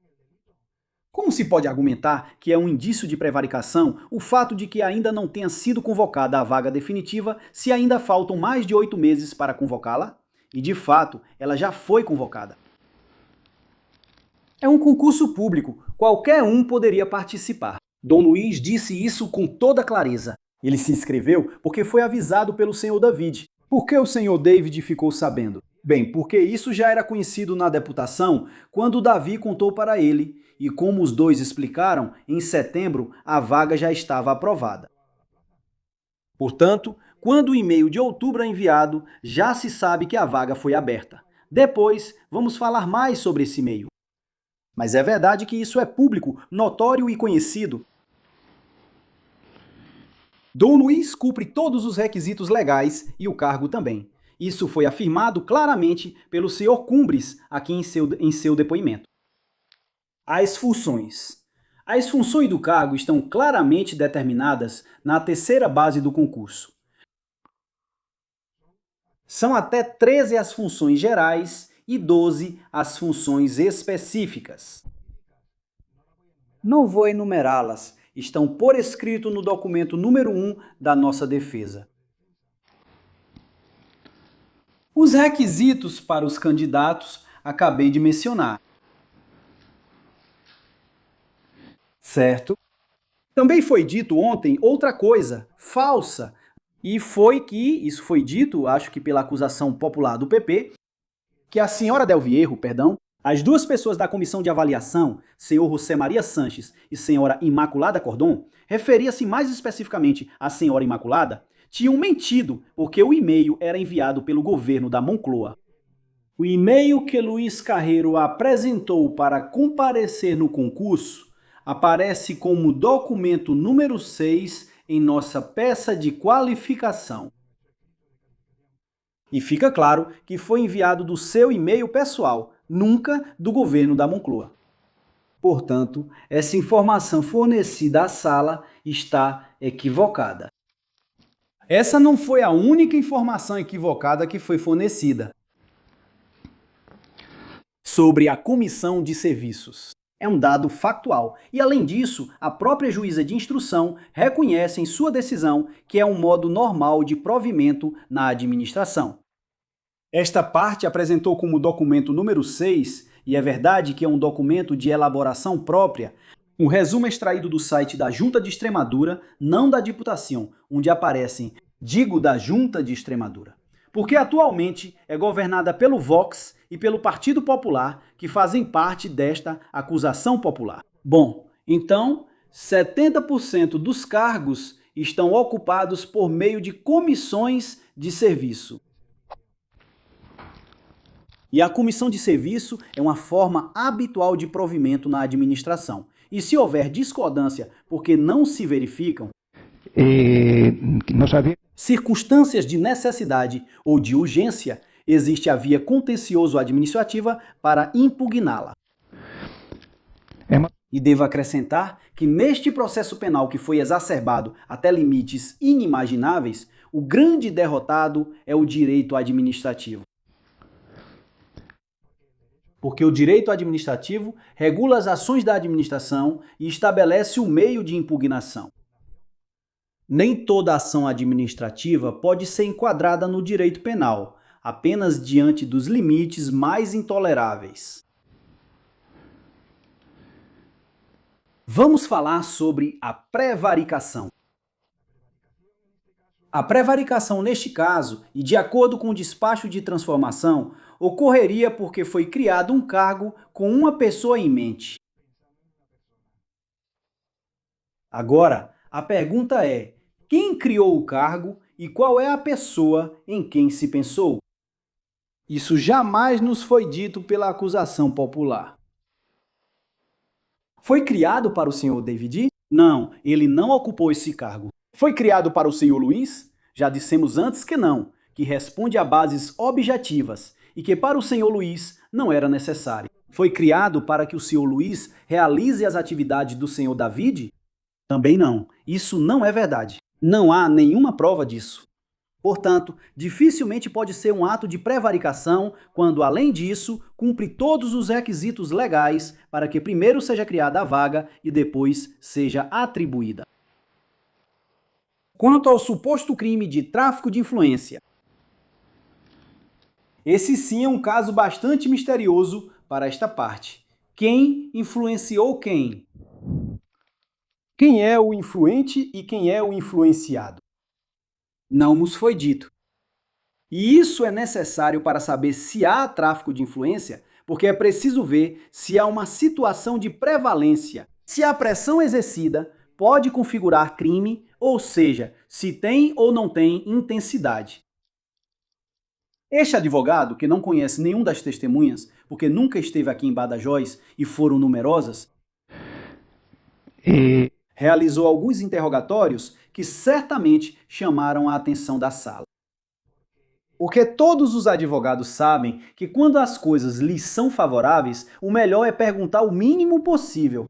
Como se pode argumentar que é um indício de prevaricação o fato de que ainda não tenha sido convocada a vaga definitiva se ainda faltam mais de 8 meses para convocá-la? E de fato, ela já foi convocada. É um concurso público, qualquer um poderia participar. Dom Luiz disse isso com toda clareza. Ele se inscreveu porque foi avisado pelo senhor David. Por que o senhor David ficou sabendo? Bem, porque isso já era conhecido na deputação quando Davi contou para ele, e como os dois explicaram, em setembro a vaga já estava aprovada. Portanto, quando o e-mail de outubro é enviado, já se sabe que a vaga foi aberta. Depois, vamos falar mais sobre esse e-mail. Mas é verdade que isso é público, notório e conhecido. Dom Luiz cumpre todos os requisitos legais e o cargo também. Isso foi afirmado claramente pelo senhor Cumbres aqui em seu depoimento. As funções. As funções do cargo estão claramente determinadas na terceira base do concurso. São até 13 as funções gerais e 12 as funções específicas. Não vou enumerá-las, estão por escrito no documento número 1 da nossa defesa. Os requisitos para os candidatos acabei de mencionar. Certo? Também foi dito ontem outra coisa, falsa, e isso foi dito, acho que pela acusação popular do PP, que a senhora Del Vierro, as duas pessoas da comissão de avaliação, senhor José Maria Sanches e senhora Imaculada Cordon, referia-se mais especificamente à senhora Imaculada, tinham mentido porque o e-mail era enviado pelo governo da Moncloa. O e-mail que Luiz Carreiro apresentou para comparecer no concurso aparece como documento número 6 em nossa peça de qualificação. E fica claro que foi enviado do seu e-mail pessoal, nunca do governo da Moncloa. Portanto, essa informação fornecida à sala está equivocada. Essa não foi a única informação equivocada que foi fornecida. Sobre a comissão de serviços. É um dado factual. E, além disso, a própria juíza de instrução reconhece em sua decisão que é um modo normal de provimento na administração. Esta parte apresentou como documento número 6, e é verdade que é um documento de elaboração própria, um resumo extraído do site da Junta de Extremadura, não da Diputação, onde aparecem, digo da Junta de Extremadura. Porque atualmente é governada pelo Vox e pelo Partido Popular, que fazem parte desta acusação popular. Bom, então, 70% dos cargos estão ocupados por meio de comissões de serviço. E a comissão de serviço é uma forma habitual de provimento na administração. E se houver discordância porque não se verificam, circunstâncias de necessidade ou de urgência, existe a via contencioso-administrativa para impugná-la. E devo acrescentar que neste processo penal que foi exacerbado até limites inimagináveis, o grande derrotado é o direito administrativo. Porque o direito administrativo regula as ações da administração e estabelece o meio de impugnação. Nem toda ação administrativa pode ser enquadrada no direito penal, apenas diante dos limites mais intoleráveis. Vamos falar sobre a prevaricação. A prevaricação neste caso, e de acordo com o despacho de transformação, ocorreria porque foi criado um cargo com uma pessoa em mente. Agora, a pergunta é: quem criou o cargo e qual é a pessoa em quem se pensou? Isso jamais nos foi dito pela acusação popular. Foi criado para o senhor David? Não, ele não ocupou esse cargo. Foi criado para o senhor Luiz? Já dissemos antes que não, que responde a bases objetivas e que para o senhor Luiz não era necessário. Foi criado para que o senhor Luiz realize as atividades do senhor David? Também não. Isso não é verdade. Não há nenhuma prova disso. Portanto, dificilmente pode ser um ato de prevaricação quando, além disso, cumpre todos os requisitos legais para que primeiro seja criada a vaga e depois seja atribuída. Quanto ao suposto crime de tráfico de influência, esse sim é um caso bastante misterioso para esta parte. Quem influenciou quem? Quem é o influente e quem é o influenciado? Não nos foi dito. E isso é necessário para saber se há tráfico de influência, porque é preciso ver se há uma situação de prevalência. Se a pressão exercida pode configurar crime, ou seja, se tem ou não tem intensidade. Este advogado, que não conhece nenhum das testemunhas, porque nunca esteve aqui em Badajoz e foram numerosas, realizou alguns interrogatórios que certamente chamaram a atenção da sala. Porque todos os advogados sabem que quando as coisas lhes são favoráveis, o melhor é perguntar o mínimo possível.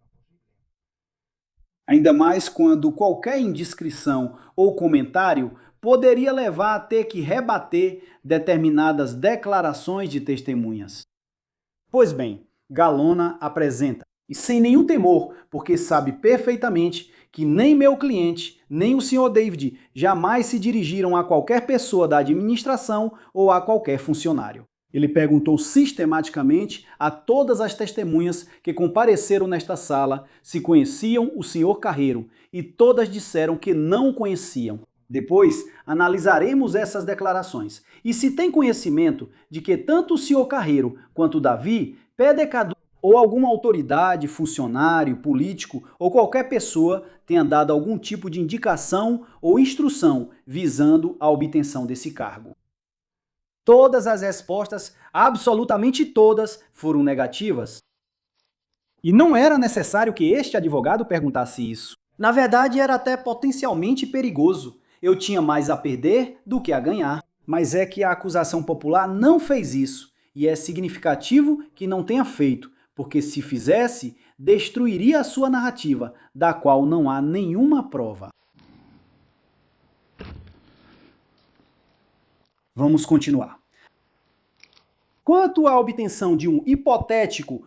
Ainda mais quando qualquer indiscrição ou comentário poderia levar a ter que rebater determinadas declarações de testemunhas. Pois bem, Galona apresenta, e sem nenhum temor, porque sabe perfeitamente que nem meu cliente, nem o Sr. David jamais se dirigiram a qualquer pessoa da administração ou a qualquer funcionário. Ele perguntou sistematicamente a todas as testemunhas que compareceram nesta sala se conheciam o Sr. Carreiro, e todas disseram que não o conheciam. Depois, analisaremos essas declarações. E se tem conhecimento de que tanto o Sr. Carreiro quanto o Davi, pedecador ou alguma autoridade, funcionário, político ou qualquer pessoa tenha dado algum tipo de indicação ou instrução visando a obtenção desse cargo. Todas as respostas, absolutamente todas, foram negativas. E não era necessário que este advogado perguntasse isso. Na verdade, era até potencialmente perigoso. Eu tinha mais a perder do que a ganhar. Mas é que a acusação popular não fez isso. E é significativo que não tenha feito, porque se fizesse, destruiria a sua narrativa, da qual não há nenhuma prova. Vamos continuar. Quanto à obtenção de um hipotético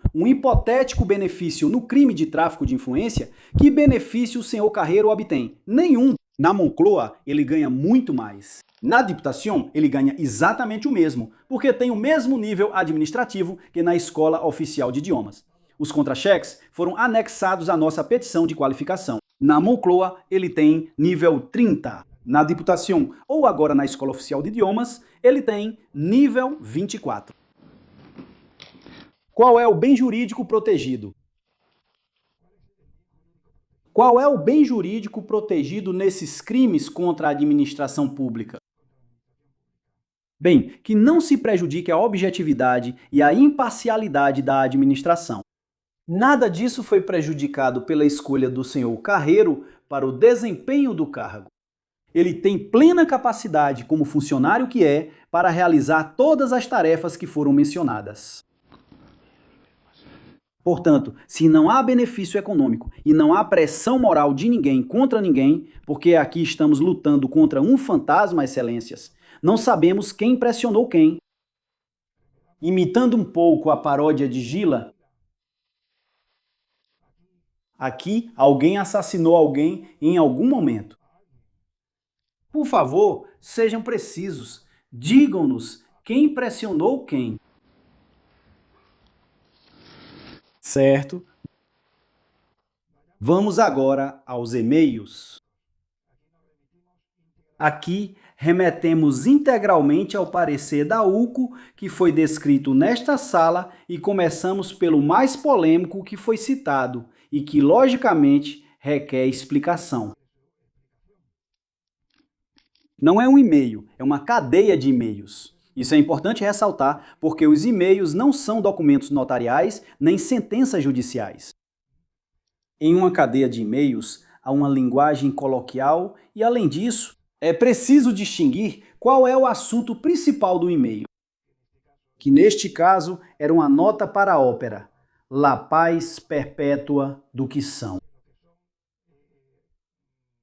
benefício no crime de tráfico de influência, que benefício o senhor Carreiro obtém? Nenhum. Na Moncloa, ele ganha muito mais. Na Diputação, ele ganha exatamente o mesmo, porque tem o mesmo nível administrativo que na Escola Oficial de Idiomas. Os contra-cheques foram anexados à nossa petição de qualificação. Na Moncloa, ele tem nível 30. Na Diputação, ou agora na Escola Oficial de Idiomas, ele tem nível 24. Qual é o bem jurídico protegido? Qual é o bem jurídico protegido nesses crimes contra a administração pública? Bem, que não se prejudique a objetividade e a imparcialidade da administração. Nada disso foi prejudicado pela escolha do senhor Carreiro para o desempenho do cargo. Ele tem plena capacidade, como funcionário que é, para realizar todas as tarefas que foram mencionadas. Portanto, se não há benefício econômico e não há pressão moral de ninguém contra ninguém, porque aqui estamos lutando contra um fantasma, excelências, não sabemos quem pressionou quem. Imitando um pouco a paródia de Gila, aqui alguém assassinou alguém em algum momento. Por favor, sejam precisos. Digam-nos quem pressionou quem. Certo? Vamos agora aos e-mails. Aqui remetemos integralmente ao parecer da UCO, que foi descrito nesta sala, e começamos pelo mais polêmico que foi citado e que, logicamente, requer explicação. Não é um e-mail, é uma cadeia de e-mails. Isso é importante ressaltar, porque os e-mails não são documentos notariais nem sentenças judiciais. Em uma cadeia de e-mails, há uma linguagem coloquial e, além disso, é preciso distinguir qual é o assunto principal do e-mail, que neste caso era uma nota para a ópera, La Paz Perpétua do que são.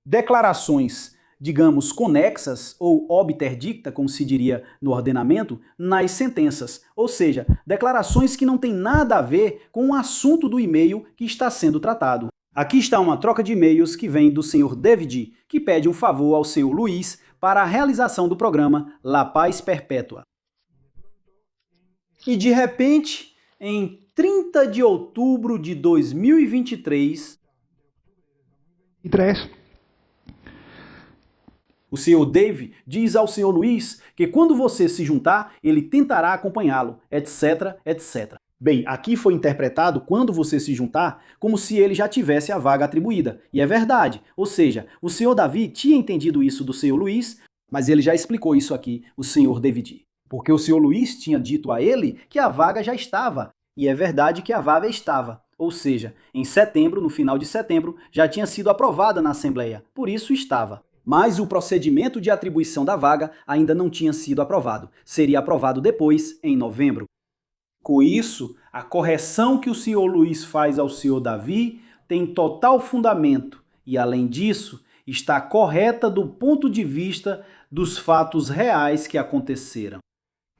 Declarações digamos, conexas ou obter dicta, como se diria no ordenamento, nas sentenças, ou seja, declarações que não têm nada a ver com o assunto do e-mail que está sendo tratado. Aqui está uma troca de e-mails que vem do Sr. David, que pede um favor ao Sr. Luiz para a realização do programa La Paz Perpétua. E de repente, em 30 de outubro de 2023, o Sr. Dave diz ao Sr. Luiz que quando você se juntar, ele tentará acompanhá-lo, etc, etc. Bem, aqui foi interpretado quando você se juntar como se ele já tivesse a vaga atribuída. E é verdade. Ou seja, o Sr. Davi tinha entendido isso do Sr. Luiz, mas ele já explicou isso aqui, o Sr. David. Porque o Sr. Luiz tinha dito a ele que a vaga já estava. E é verdade que a vaga estava. Ou seja, em setembro, no final de setembro, já tinha sido aprovada na Assembleia. Por isso estava. Mas o procedimento de atribuição da vaga ainda não tinha sido aprovado. Seria aprovado depois, em novembro. Com isso, a correção que o Sr. Luiz faz ao Sr. Davi tem total fundamento e, além disso, está correta do ponto de vista dos fatos reais que aconteceram.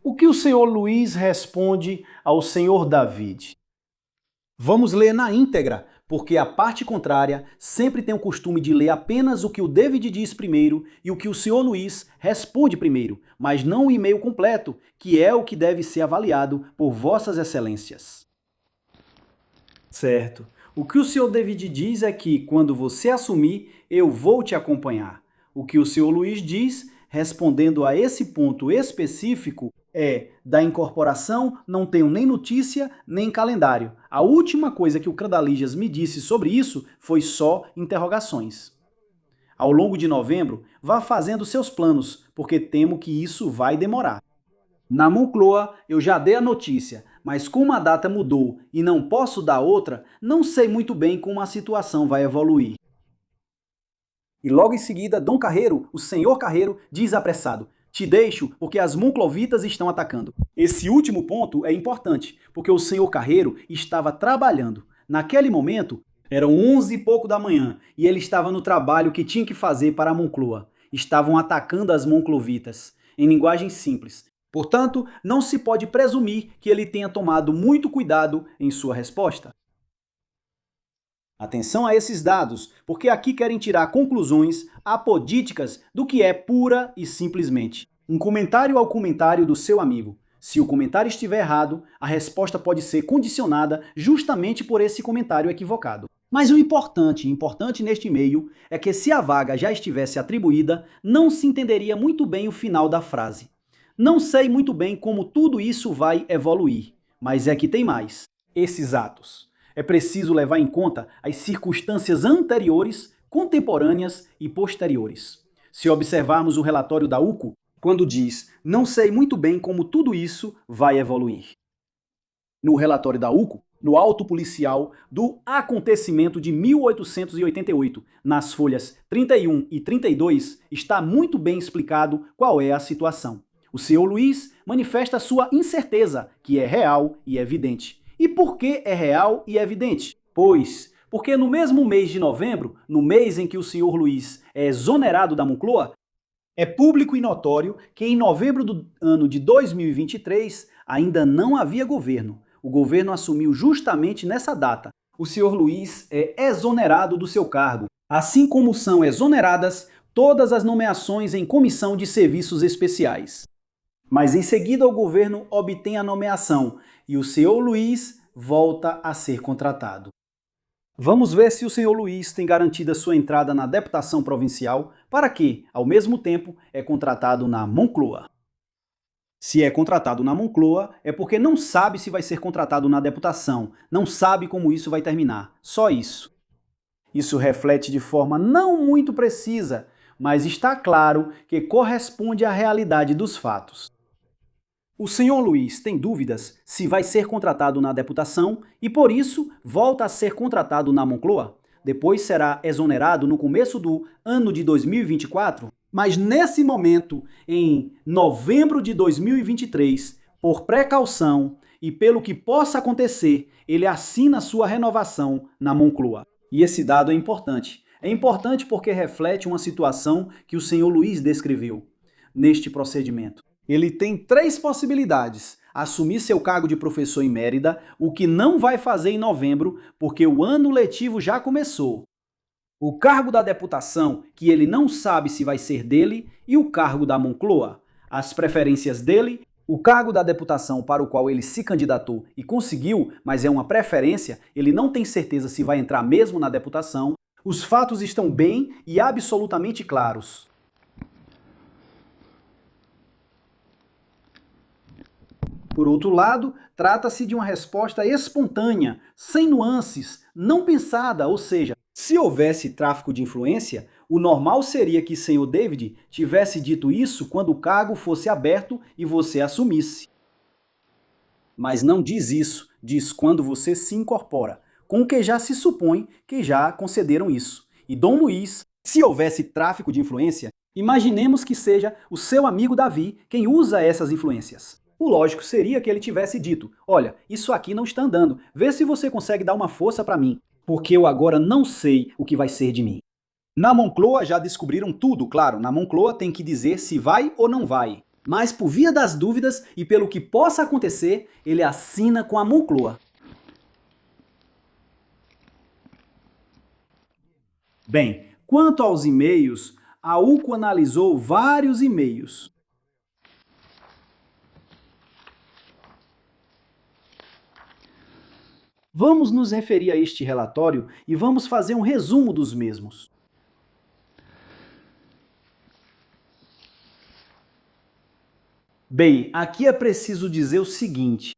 O que o Sr. Luiz responde ao Sr. David? Vamos ler na íntegra, porque a parte contrária sempre tem o costume de ler apenas o que o David diz primeiro e o que o Sr. Luiz responde primeiro, mas não o e-mail completo, que é o que deve ser avaliado por Vossas Excelências. Certo. O que o Sr. David diz é que, quando você assumir, eu vou te acompanhar. O que o Sr. Luiz diz, respondendo a esse ponto específico, da incorporação não tenho nem notícia nem calendário. A última coisa que o Crandalígias me disse sobre isso foi só interrogações. Ao longo de novembro, vá fazendo seus planos, porque temo que isso vai demorar. Na Moncloa, eu já dei a notícia, mas como a data mudou e não posso dar outra, não sei muito bem como a situação vai evoluir. E logo em seguida, Dom Carreiro, o senhor Carreiro, diz apressado: te deixo porque as monclovitas estão atacando. Esse último ponto é importante, porque o senhor Carreiro estava trabalhando. Naquele momento, eram 11 e pouco da manhã, e ele estava no trabalho que tinha que fazer para a Moncloa. Estavam atacando as monclovitas, em linguagem simples. Portanto, não se pode presumir que ele tenha tomado muito cuidado em sua resposta. Atenção a esses dados, porque aqui querem tirar conclusões apodíticas do que é pura e simplesmente um comentário ao comentário do seu amigo. Se o comentário estiver errado, a resposta pode ser condicionada justamente por esse comentário equivocado. Mas o importante neste e-mail é que se a vaga já estivesse atribuída, não se entenderia muito bem o final da frase. Não sei muito bem como tudo isso vai evoluir, mas é que tem mais. Esses atos. É preciso levar em conta as circunstâncias anteriores, contemporâneas e posteriores. Se observarmos o relatório da UCO, quando diz não sei muito bem como tudo isso vai evoluir. No relatório da UCO, no auto policial do acontecimento de 1888, nas folhas 31 e 32, está muito bem explicado qual é a situação. O senhor Luiz manifesta sua incerteza, que é real e evidente. E por que é real e evidente? Pois, porque no mesmo mês de novembro, no mês em que o senhor Luiz é exonerado da Moncloa, é público e notório que em novembro do ano de 2023 ainda não havia governo. O governo assumiu justamente nessa data. O senhor Luiz é exonerado do seu cargo, assim como são exoneradas todas as nomeações em comissão de serviços especiais. Mas em seguida o governo obtém a nomeação e o senhor Luiz volta a ser contratado. Vamos ver se o senhor Luiz tem garantida sua entrada na deputação provincial para que, ao mesmo tempo, é contratado na Moncloa. Se é contratado na Moncloa, é porque não sabe se vai ser contratado na deputação, não sabe como isso vai terminar, só isso. Isso reflete de forma não muito precisa, mas está claro que corresponde à realidade dos fatos. O senhor Luiz tem dúvidas se vai ser contratado na deputação e, por isso, volta a ser contratado na Moncloa. Depois será exonerado no começo do ano de 2024, mas nesse momento, em novembro de 2023, por precaução e pelo que possa acontecer, ele assina sua renovação na Moncloa. E esse dado é importante. É importante porque reflete uma situação que o senhor Luiz descreveu neste procedimento. Ele tem 3 possibilidades: assumir seu cargo de professor em Mérida, o que não vai fazer em novembro, porque o ano letivo já começou. O cargo da deputação, que ele não sabe se vai ser dele, e o cargo da Moncloa. As preferências dele, o cargo da deputação para o qual ele se candidatou e conseguiu, mas é uma preferência, ele não tem certeza se vai entrar mesmo na deputação. Os fatos estão bem e absolutamente claros. Por outro lado, trata-se de uma resposta espontânea, sem nuances, não pensada, ou seja, se houvesse tráfico de influência, o normal seria que senhor David tivesse dito isso quando o cargo fosse aberto e você assumisse. Mas não diz isso, diz quando você se incorpora, com o que já se supõe que já concederam isso. E Dom Luiz, se houvesse tráfico de influência, imaginemos que seja o seu amigo Davi quem usa essas influências. O lógico seria que ele tivesse dito: olha, isso aqui não está andando, vê se você consegue dar uma força para mim, porque eu agora não sei o que vai ser de mim. Na Moncloa já descobriram tudo, claro, na Moncloa tem que dizer se vai ou não vai. Mas por via das dúvidas e pelo que possa acontecer, ele assina com a Moncloa. Bem, quanto aos e-mails, a UCO analisou vários e-mails. Vamos nos referir a este relatório e vamos fazer um resumo dos mesmos. Bem, aqui é preciso dizer o seguinte.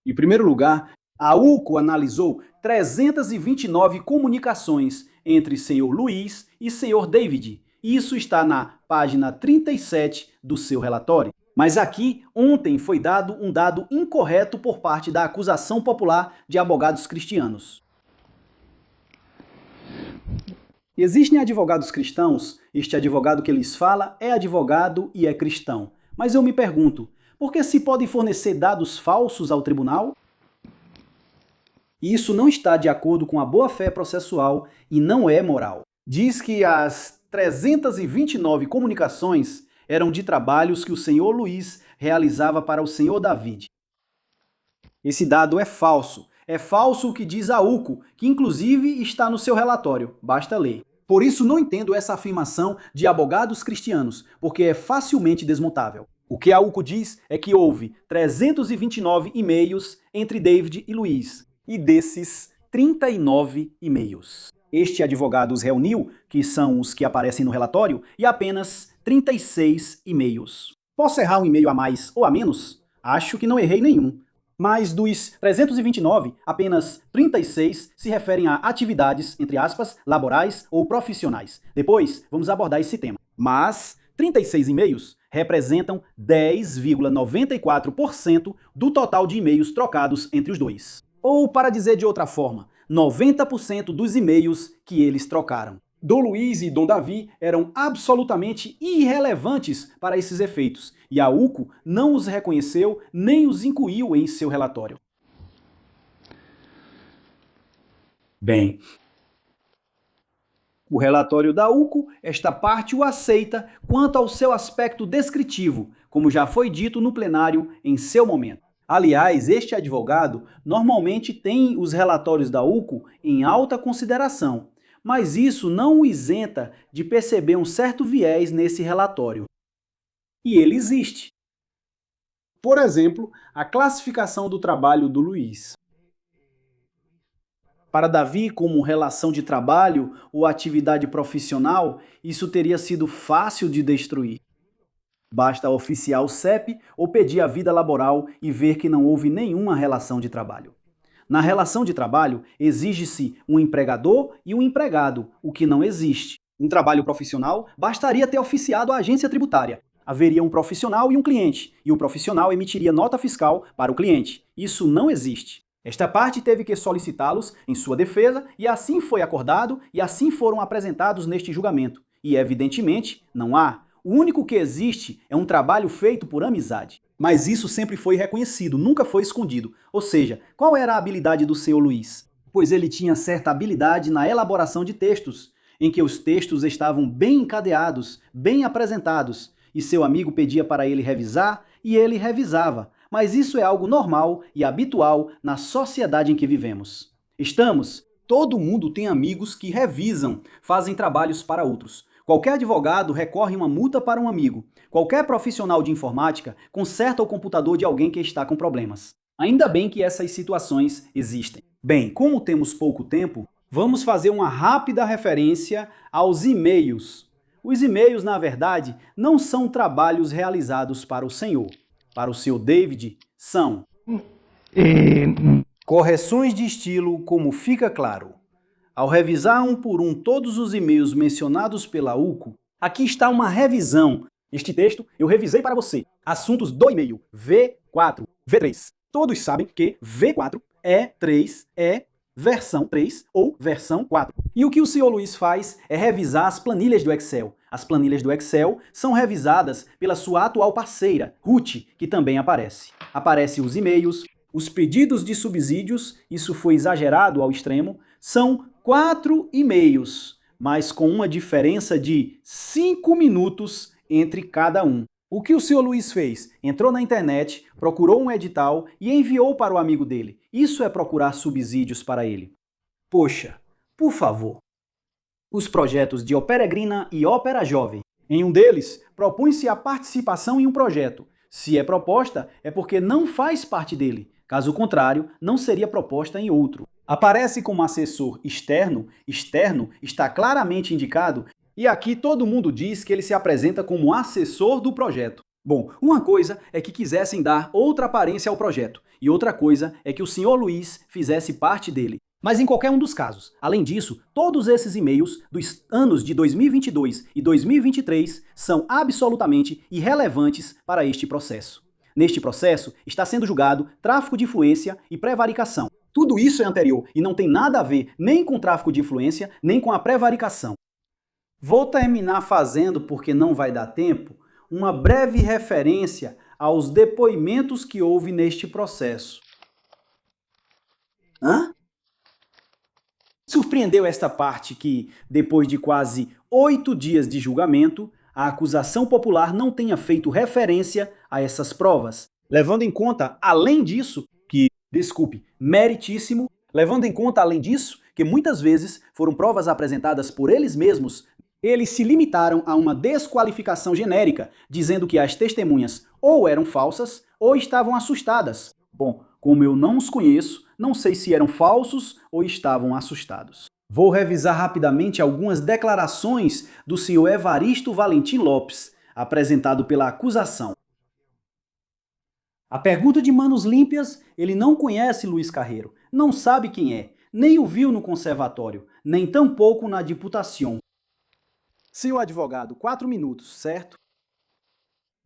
Em primeiro lugar, a UCO analisou 329 comunicações entre senhor Luiz e senhor David. Isso está na página 37 do seu relatório. Mas aqui, ontem, foi dado um dado incorreto por parte da acusação popular de advogados cristianos. Existem advogados cristãos, este advogado que lhes fala é advogado e é cristão. Mas eu me pergunto, por que se podem fornecer dados falsos ao tribunal? Isso não está de acordo com a boa-fé processual e não é moral. Diz que as 329 comunicações eram de trabalhos que o senhor Luiz realizava para o senhor David. Esse dado é falso. É falso o que diz a UCO, que inclusive está no seu relatório. Basta ler. Por isso não entendo essa afirmação de advogados cristianos, porque é facilmente desmontável. O que a UCO diz é que houve 329 e-mails entre David e Luiz, e desses 39 e-mails. Este advogado os reuniu, que são os que aparecem no relatório, e apenas 36 e-mails. Posso errar um e-mail a mais ou a menos? Acho que não errei nenhum. Mas dos 329, apenas 36 se referem a atividades, entre aspas, laborais ou profissionais. Depois, vamos abordar esse tema. Mas 36 e-mails representam 10,94% do total de e-mails trocados entre os dois. Ou, para dizer de outra forma, 90% dos e-mails que eles trocaram. Dom Luiz e Dom Davi eram absolutamente irrelevantes para esses efeitos, e a UCO não os reconheceu nem os incluiu em seu relatório. Bem, o relatório da UCO, esta parte o aceita quanto ao seu aspecto descritivo, como já foi dito no plenário em seu momento. Aliás, este advogado normalmente tem os relatórios da UCO em alta consideração, mas isso não o isenta de perceber um certo viés nesse relatório. E ele existe. Por exemplo, a classificação do trabalho do Luiz. Para Davi, como relação de trabalho ou atividade profissional, isso teria sido fácil de destruir. Basta oficiar o CEP ou pedir a vida laboral e ver que não houve nenhuma relação de trabalho. Na relação de trabalho, exige-se um empregador e um empregado, o que não existe. Um trabalho profissional, bastaria ter oficiado a agência tributária. Haveria um profissional e um cliente, e o profissional emitiria nota fiscal para o cliente. Isso não existe. Esta parte teve que solicitá-los em sua defesa, e assim foi acordado, e assim foram apresentados neste julgamento. E, evidentemente, não há. O único que existe é um trabalho feito por amizade. Mas isso sempre foi reconhecido, nunca foi escondido. Ou seja, qual era a habilidade do senhor Luiz? Pois ele tinha certa habilidade na elaboração de textos. em que os textos estavam bem encadeados, bem apresentados, e seu amigo pedia para ele revisar e ele revisava. Mas isso é algo normal e habitual na sociedade em que vivemos. Todo mundo tem amigos que revisam, fazem trabalhos para outros. Qualquer advogado recorre uma multa para um amigo. Qualquer profissional de informática conserta o computador de alguém que está com problemas. Ainda bem que essas situações existem. Bem, como temos pouco tempo, vamos fazer uma rápida referência aos e-mails. Os e-mails, na verdade, não são trabalhos realizados para o senhor. Para o seu David, são correções de estilo, como fica claro. Ao revisar um por um todos os e-mails mencionados pela UCO, aqui está uma revisão. Este texto eu revisei para você. Assuntos do e-mail V4, V3. Todos sabem que V4 é versão 3 ou versão 4. E o que o senhor Luiz faz é revisar as planilhas do Excel. As planilhas do Excel são revisadas pela sua atual parceira, Ruth, que também aparece. Aparecem os e-mails, os pedidos de subsídios, isso foi exagerado ao extremo, são 4 e-mails, mas com uma diferença de 5 minutos entre cada um. O que o senhor Luiz fez? Entrou na internet, procurou um edital e enviou para o amigo dele. Isso é procurar subsídios para ele. Poxa, por favor. Os projetos de Ó Peregrina e Ópera Jovem. Em um deles, propõe-se a participação em um projeto. Se é proposta, é porque não faz parte dele. Caso contrário, não seria proposta em outro. Aparece como assessor externo está claramente indicado, e aqui todo mundo diz que ele se apresenta como assessor do projeto. Bom, uma coisa é que quisessem dar outra aparência ao projeto, e outra coisa é que o senhor Luiz fizesse parte dele. Mas em qualquer um dos casos, além disso, todos esses e-mails dos anos de 2022 e 2023 são absolutamente irrelevantes para este processo. Neste processo, está sendo julgado tráfico de influência e prevaricação. Tudo isso é anterior e não tem nada a ver nem com tráfico de influência, nem com a prevaricação. Vou terminar fazendo, porque não vai dar tempo, uma breve referência aos depoimentos que houve neste processo. Surpreendeu esta parte que, depois de quase 8 dias de julgamento, a acusação popular não tenha feito referência a essas provas, levando em conta, além disso, meritíssimo, levando em conta, além disso, que muitas vezes foram provas apresentadas por eles mesmos, eles se limitaram a uma desqualificação genérica, dizendo que as testemunhas ou eram falsas ou estavam assustadas. Bom, como eu não os conheço, não sei se eram falsos ou estavam assustados. Vou revisar rapidamente algumas declarações do senhor Evaristo Valentim Lopes, apresentado pela acusação. A pergunta de manos limpas, ele não conhece Luiz Carreiro, não sabe quem é, nem o viu no conservatório, nem tampouco na diputação. Senhor advogado, 4 minutos, certo?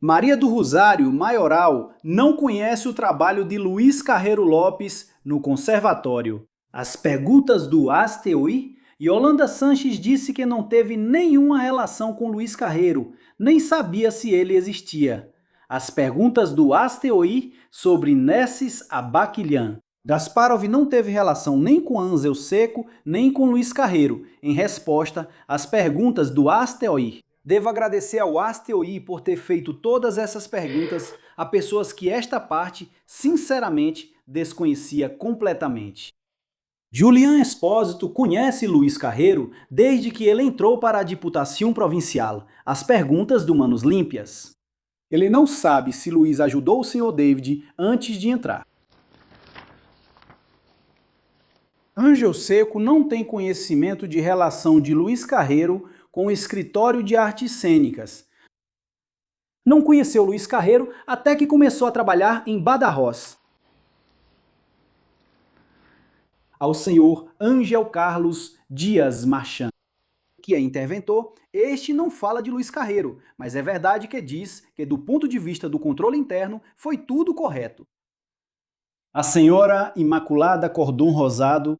Maria do Rosário Maioral não conhece o trabalho de Luiz Carreiro Lopes no conservatório. As perguntas do ASTEUI, Yolanda Sanches disse que não teve nenhuma relação com Luiz Carreiro, nem sabia se ele existia. As perguntas do ASTEUI sobre Nessis Abaquilhan. Gasparov não teve relação nem com Ansel Seco, nem com Luiz Carreiro, em resposta às perguntas do ASTEUI. Devo agradecer ao ASTEUI por ter feito todas essas perguntas a pessoas que esta parte, sinceramente, desconhecia completamente. Julian Espósito conhece Luiz Carreiro desde que ele entrou para a Diputação Provincial. As perguntas do Manos Límpias. Ele não sabe se Luiz ajudou o senhor David antes de entrar. Ansel Seco não tem conhecimento de relação de Luiz Carreiro com o Escritório de Artes Cênicas. Não conheceu Luiz Carreiro até que começou a trabalhar em Badajoz. Ao senhor Ángel Carlos Dias Marchand, que é interventor, este não fala de Luiz Carreiro, mas é verdade que diz que, do ponto de vista do controle interno, foi tudo correto. A senhora Imaculada Cordon Rosado,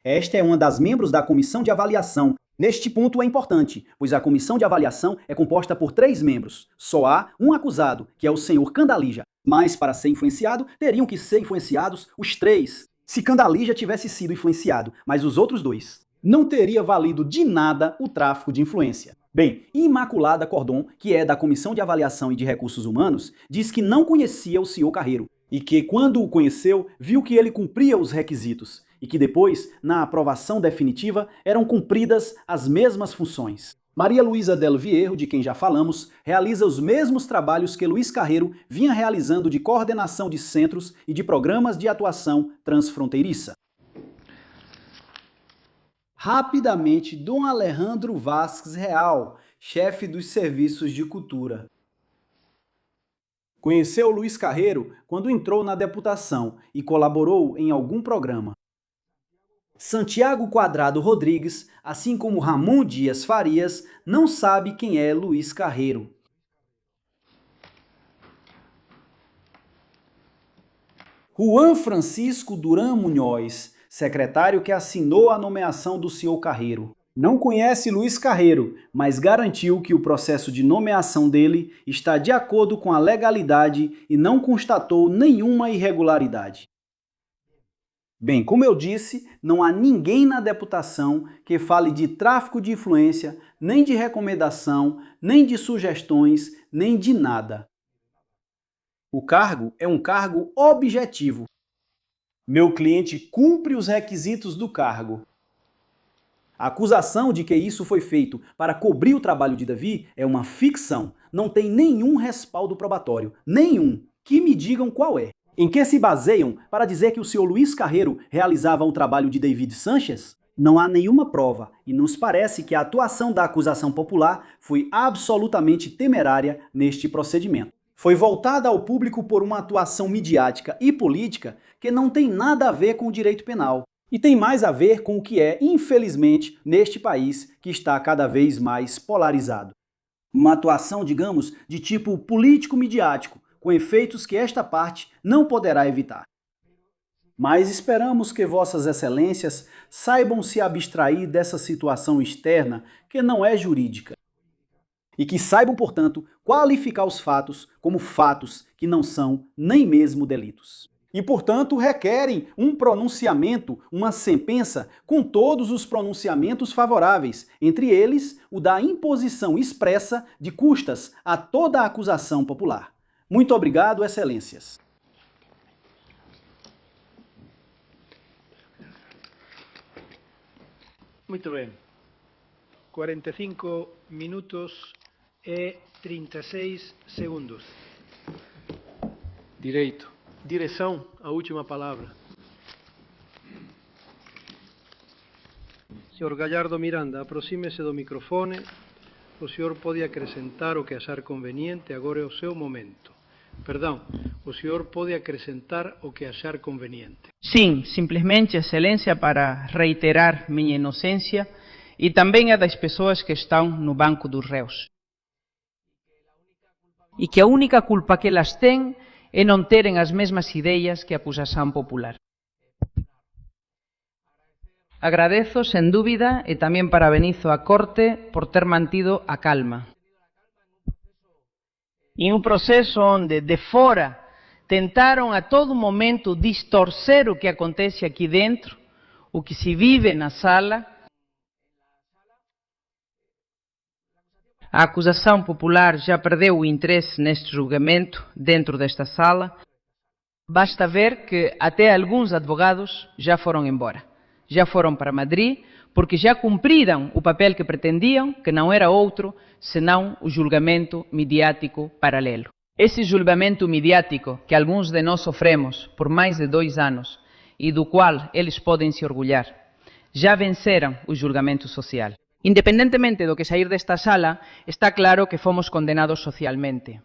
esta é uma das membros da comissão de avaliação. Neste ponto é importante, pois a comissão de avaliação é composta por 3 membros. Só há um acusado, que é o senhor Candalija. Mas, para ser influenciado, teriam que ser influenciados os 3. Se Candalija tivesse sido influenciado, mas os outros 2. não teria valido de nada o tráfico de influência. Bem, Imaculada Cordon, que é da Comissão de Avaliação e de Recursos Humanos, diz que não conhecia o senhor Carreiro e que, quando o conheceu, viu que ele cumpria os requisitos e que depois, na aprovação definitiva, eram cumpridas as mesmas funções. Maria Luísa Del Vierro, de quem já falamos, realiza os mesmos trabalhos que Luiz Carreiro vinha realizando de coordenação de centros e de programas de atuação transfronteiriça. Rapidamente, Dom Alejandro Vasques Real, chefe dos serviços de cultura. Conheceu Luiz Carreiro quando entrou na deputação e colaborou em algum programa. Santiago Quadrado Rodrigues, assim como Ramon Dias Farias, não sabe quem é Luiz Carreiro. Juan Francisco Duran Munhoz, secretário que assinou a nomeação do senhor Carreiro. Não conhece Luiz Carreiro, mas garantiu que o processo de nomeação dele está de acordo com a legalidade e não constatou nenhuma irregularidade. Bem, como eu disse, não há ninguém na deputação que fale de tráfico de influência, nem de recomendação, nem de sugestões, nem de nada. O cargo é um cargo objetivo. Meu cliente cumpre os requisitos do cargo. A acusação de que isso foi feito para cobrir o trabalho de Davi é uma ficção. Não tem nenhum respaldo probatório. Nenhum. Que me digam qual é. Em que se baseiam para dizer que o senhor Luiz Carreiro realizava o trabalho de David Sanchez? Não há nenhuma prova e nos parece que a atuação da acusação popular foi absolutamente temerária neste procedimento. Foi voltada ao público por uma atuação midiática e política que não tem nada a ver com o direito penal e tem mais a ver com o que é, infelizmente, neste país que está cada vez mais polarizado. Uma atuação, digamos, de tipo político-midiático, com efeitos que esta parte não poderá evitar. Mas esperamos que Vossas Excelências saibam se abstrair dessa situação externa que não é jurídica. E que saibam, portanto, qualificar os fatos como fatos que não são nem mesmo delitos. E, portanto, requerem um pronunciamento, uma sentença, com todos os pronunciamentos favoráveis, entre eles o da imposição expressa de custas a toda a acusação popular. Muito obrigado, Excelências. Muito bem. 45 minutos e 36 segundos. Direito. Direção, a última palavra. Senhor Gallardo Miranda, aproxime-se do microfone. O senhor pode acrescentar o que achar conveniente, agora é o seu momento. Perdão, o senhor pode acrescentar o que achar conveniente. Sim, simplesmente, Excelência, para reiterar minha inocência e também a das pessoas que estão no banco dos réus. E que a única culpa que elas têm é não terem as mesmas ideias que a acusação popular. Agradezo, sen dúbida, e tamén parabenizo a Corte por ter mantido a calma. Em um processo onde, de fora, tentaram a todo momento distorcer o que acontece aqui dentro, o que se vive na sala, a acusação popular já perdeu o interesse neste julgamento dentro desta sala. Basta ver que até alguns advogados já foram embora. Já foram para Madrid, porque já cumpriram o papel que pretendiam, que não era outro senão o julgamento midiático paralelo. Esse julgamento midiático que alguns de nós sofremos por mais de 2 anos e do qual eles podem se orgulhar, já venceram o julgamento social. Independentemente do que sair desta sala, está claro que fomos condenados socialmente.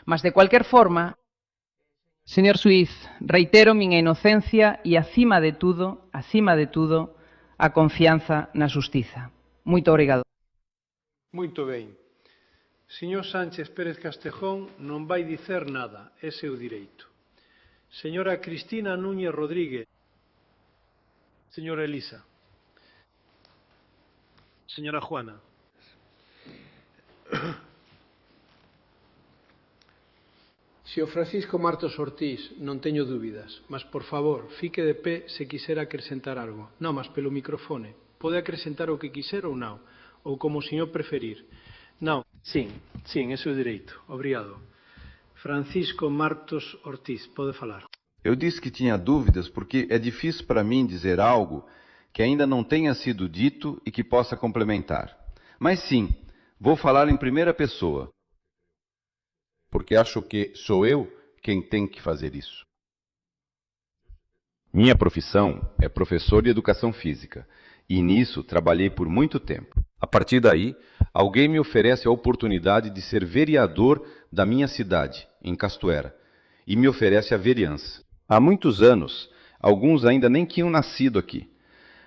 Mas, de qualquer forma, señor Suíz, reitero miña inocencia e, acima de tudo, a confianza na xustiza. Moito obrigado. Muito ben. Señor Sánchez Pérez Castejón non vai dicer nada, é seu direito. Señora Cristina Núñez Rodríguez. Señora Elisa. Señora Juana. Señor Francisco Martos Ortiz, non teño dúbidas, mas por favor, fique de pé se quixera acrescentar algo. Non, mas pelo microfone. Pode acrescentar o que quiser ou não, ou como o senhor preferir. Não, sim, esse é o direito. Obrigado. Francisco Martos Ortiz, pode falar. Eu disse que tinha dúvidas porque é difícil para mim dizer algo que ainda não tenha sido dito e que possa complementar. Mas sim, vou falar em primeira pessoa, porque acho que sou eu quem tem que fazer isso. Minha profissão é professor de educação física e nisso trabalhei por muito tempo. A partir daí, alguém me oferece a oportunidade de ser vereador da minha cidade, em Castuera, e me oferece a vereança. Há muitos anos, alguns ainda nem tinham nascido aqui.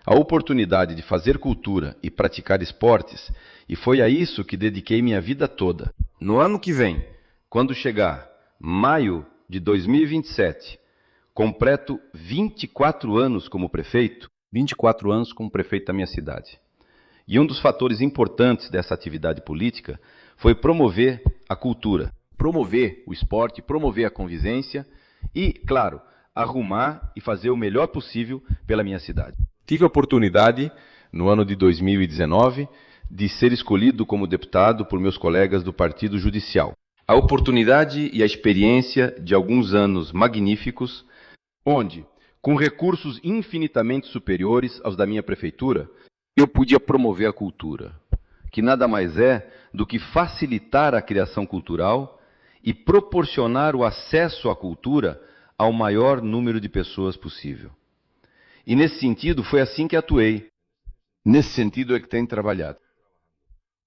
A oportunidade de fazer cultura e praticar esportes, e foi a isso que dediquei minha vida toda. No ano que vem, quando chegar maio de 2027, completo 24 anos como prefeito, 24 anos como prefeito da minha cidade. E um dos fatores importantes dessa atividade política foi promover a cultura, promover o esporte, promover a convivência e, claro, arrumar e fazer o melhor possível pela minha cidade. Tive a oportunidade, no ano de 2019, de ser escolhido como deputado por meus colegas do Partido Judicial. A oportunidade e a experiência de alguns anos magníficos, onde, com recursos infinitamente superiores aos da minha prefeitura, eu podia promover a cultura, que nada mais é do que facilitar a criação cultural e proporcionar o acesso à cultura ao maior número de pessoas possível. E nesse sentido foi assim que atuei. Nesse sentido é que tenho trabalhado.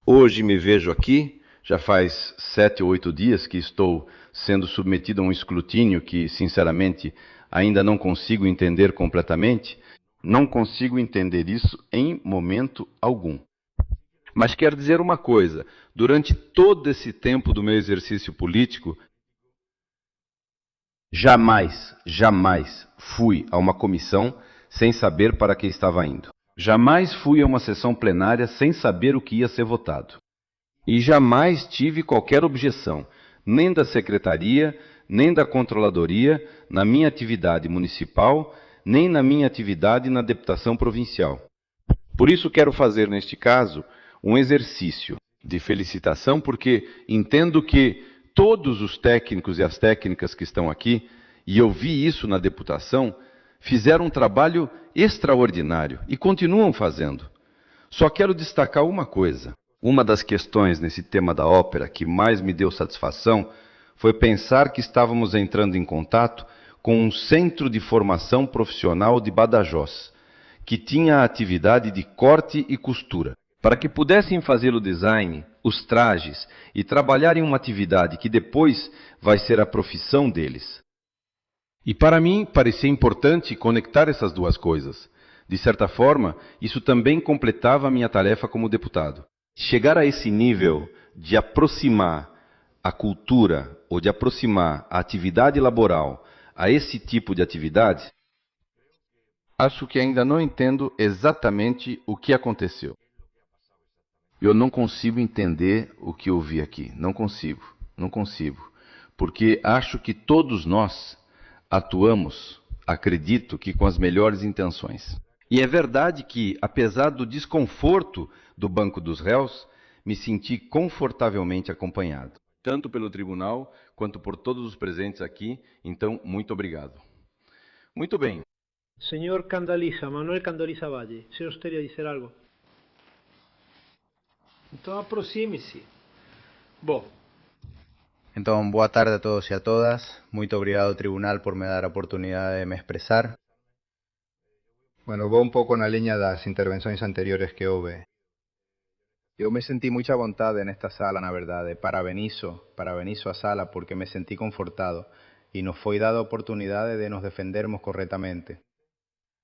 Hoje me vejo aqui, já faz 7 ou 8 dias que estou sendo submetido a um escrutínio que, sinceramente, ainda não consigo entender completamente. Não consigo entender isso em momento algum. Mas quero dizer uma coisa, durante todo esse tempo do meu exercício político, jamais fui a uma comissão sem saber para que estava indo. Jamais fui a uma sessão plenária sem saber o que ia ser votado. E jamais tive qualquer objeção, nem da secretaria, nem da controladoria, na minha atividade municipal, nem na minha atividade na deputação provincial. Por isso quero fazer, neste caso, um exercício de felicitação, porque entendo que todos os técnicos e as técnicas que estão aqui, e eu vi isso na deputação, fizeram um trabalho extraordinário e continuam fazendo. Só quero destacar uma coisa. Uma das questões nesse tema da ópera que mais me deu satisfação foi pensar que estávamos entrando em contato com um centro de formação profissional de Badajoz, que tinha a atividade de corte e costura. Para que pudessem fazer o design, os trajes e trabalhar em uma atividade que depois vai ser a profissão deles. E para mim parecia importante conectar essas duas coisas. De certa forma, isso também completava a minha tarefa como deputado. Chegar a esse nível de aproximar a cultura ou de aproximar a atividade laboral a esse tipo de atividade, acho que ainda não entendo exatamente o que aconteceu. Eu não consigo entender o que eu vi aqui. Não consigo. Porque acho que todos nós atuamos, acredito que com as melhores intenções. E é verdade que, apesar do desconforto do Banco dos Réus, me senti confortavelmente acompanhado, tanto pelo tribunal quanto por todos os presentes aqui. Então, muito obrigado. Muito bem. Senhor Candaliza, Manuel Candaliza Valle, se gostaria de dizer algo? Então aproxime-se. Bom. Então, boa tarde a todos e a todas. Muito obrigado, tribunal, por me dar a oportunidade de me expresar. Bueno, vou un pouco na liña das intervenções anteriores que houve. Eu me senti muita vontade nesta sala, na verdade. Parabenizo a sala porque me senti confortado e nos foi dada a oportunidade de nos defendermos correctamente.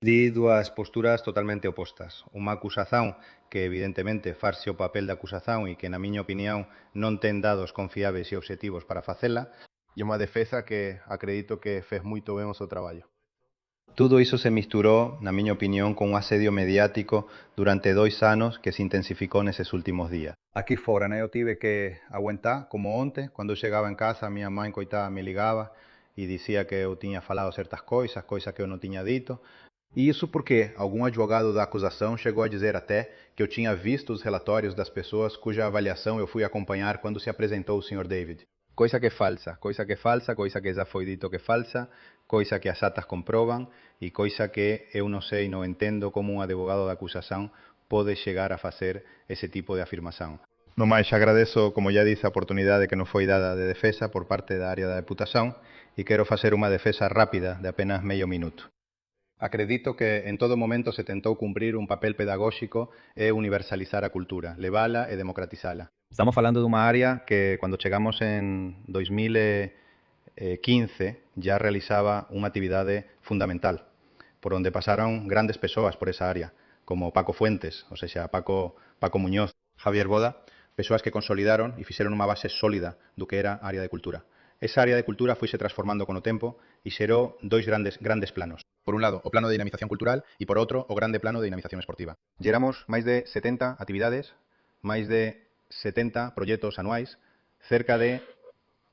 Di dúas posturas totalmente opostas. Unha acusación que evidentemente farse o papel de acusación e que na miña opinión non ten dados confiables e objetivos para facela, e unha defensa que acredito que fez moito ben o seu traballo. Tudo iso se misturou, na miña opinión, con un asedio mediático durante 2 anos que se intensificou neses últimos días. Aquí fora, eu tive que aguentar, como onte, cando eu chegaba en casa, a miña mãe coitada me ligaba e dicía que eu tiña falado certas coisas que eu non tiña dito. E isso porque algum advogado da acusação chegou a dizer até que eu tinha visto os relatórios das pessoas cuja avaliação eu fui acompanhar quando se apresentou o Sr. David. Coisa que é falsa, coisa que é falsa, coisa que já foi dito que é falsa, coisa que as atas comproban e coisa que eu não sei, não entendo como um advogado da acusação pode chegar a fazer esse tipo de afirmação. No mais, agradeço, como já disse, a oportunidade que nos foi dada de defesa por parte da área da deputação e quero fazer uma defesa rápida de apenas meio minuto. Acredito que en todo momento se tentou cumprir un papel pedagóxico e universalizar a cultura, levala e democratizala. Estamos falando dunha área que, cando chegamos en 2015, ya realizaba unha actividade fundamental, por onde pasaron grandes persoas por esa área, como Paco Fuentes, ou seja, Paco Muñoz, Javier Boda, persoas que consolidaron e fixeron unha base sólida do que era a área de cultura. Esa área de cultura fuise transformando con o tempo e xerou dois grandes planos. Por un lado, o plano de dinamización cultural e por outro, o grande plano de dinamización esportiva. Geramos máis de 70 actividades, máis de 70 proxectos anuais, cerca de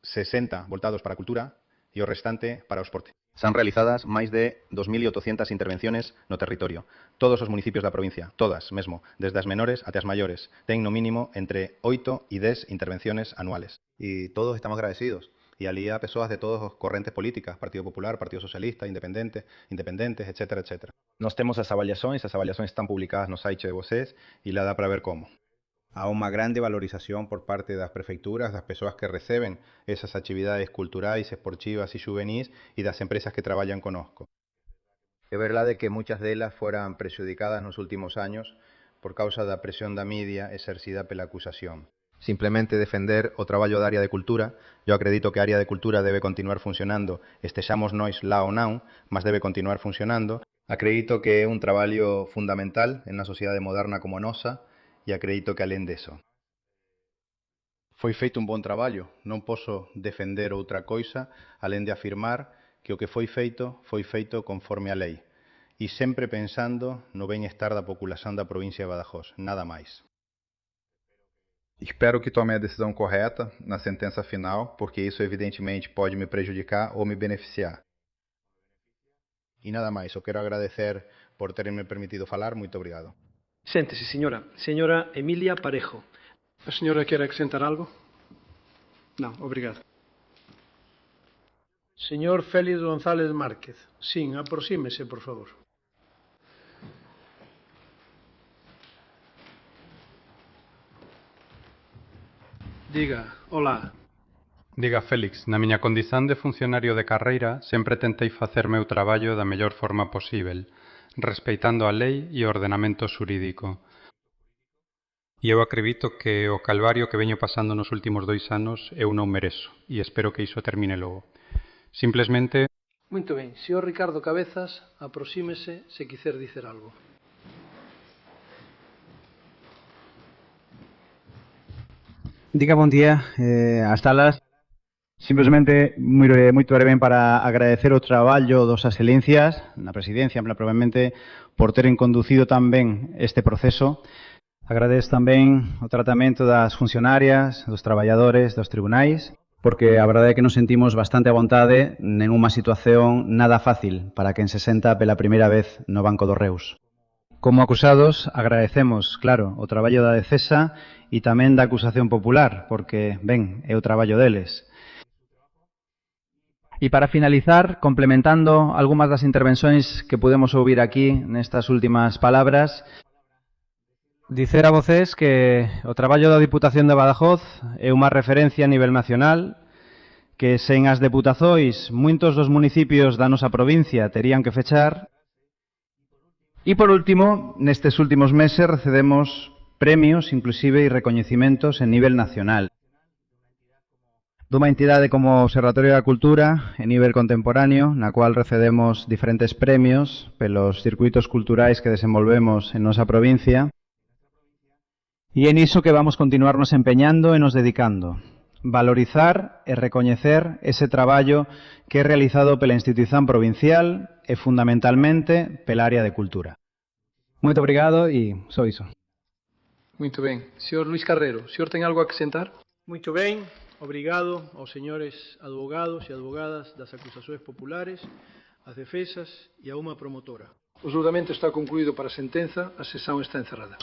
60 voltados para a cultura e o restante para o esporte. Se han realizadas máis de 2.800 intervenciones no territorio. Todos os municipios da provincia, todas mesmo, desde as menores até as maiores, ten no mínimo entre 8 e 10 intervenciones anuales. E todos estamos agradecidos. E ali há persoas de todas as correntes políticas, Partido Popular, Partido Socialista, independentes, etc, etc. Nós temos as avaliações están publicadas no site de vocês e lá dá para ver como. Há unha grande valorización por parte das prefeituras, das persoas que receben esas actividades culturais, esportivas e juvenis e das empresas que traballan conosco. É verdade que muchas delas foran prexudicadas nos últimos años por causa da presión da media exercida pela acusación. Simplemente defender o traballo da área de cultura. Eu acredito que a área de cultura debe continuar funcionando, estexamos nós lá ou non, mas debe continuar funcionando. Acredito que é un traballo fundamental en unha sociedade moderna como a nosa e acredito que alén deso. Foi feito un bon traballo, non posso defender outra coisa alén de afirmar que o que foi feito conforme a lei e sempre pensando no benestar da populación da provincia de Badajoz, nada máis. Espero que tome a decisão correta na sentença final, porque isso evidentemente pode me prejudicar ou me beneficiar. E nada máis, eu quero agradecer por terem me permitido falar, muito obrigado. Séntese, señora. Señora Emilia Parejo. A señora quer acrescentar algo? Non, obrigado. Señor Félix González Márquez. Sin, aproxímese, por favor. Diga, hola. Diga, Félix, na miña condición de funcionario de carreira sempre tentei facer meu traballo da mellor forma posível, respeitando a lei e o ordenamento xurídico. E eu acredito que o calvario que veño pasando nos últimos 2 anos eu non merezo, e espero que iso termine logo. Simplemente... Muito ben. Señor Ricardo Cabezas, aproxímese se quiser dicer algo. Diga, bon día. As salas, simplemente moito ben para agradecer o traballo das excelencias na presidencia, probablemente, por teren conducido tan ben este proceso. Agradezo tamén o tratamento das funcionarias, dos traballadores, dos tribunais, porque a verdade é que nos sentimos bastante a vontade en unha situación nada fácil para quen se senta pela primeira vez no Banco dos Reus. Como acusados, agradecemos, claro, o traballo da defensa e tamén da acusación popular, porque, ben, é o traballo deles. E para finalizar, complementando algunhas das intervenções que pudemos ouvir aquí nestas últimas palabras, dicer a voces que o traballo da Diputación de Badajoz é unha referencia a nivel nacional, que sen as deputazois moitos dos municipios da nosa provincia terían que fechar. E por último, nestes últimos meses recebemos premios, inclusive, e recoñecimentos en nivel nacional. Dunha entidade como o Observatorio da Cultura, en nivel contemporáneo, na cual recebemos diferentes premios pelos circuitos culturais que desenvolvemos en nosa provincia. E é niso que vamos continuarnos empeñando e nos dedicando. Valorizar e recoñecer ese traballo que é realizado pela institución provincial e fundamentalmente pela área de cultura. Moito obrigado e só iso. Muito ben. Señor Luís Carrero, o señor ten algo a acrescentar? Muito ben. Obrigado aos señores advogados e advogadas das acusacións populares, as defensas e a unha promotora. O xulgamento está concluído para a sentenza, a sesión está encerrada.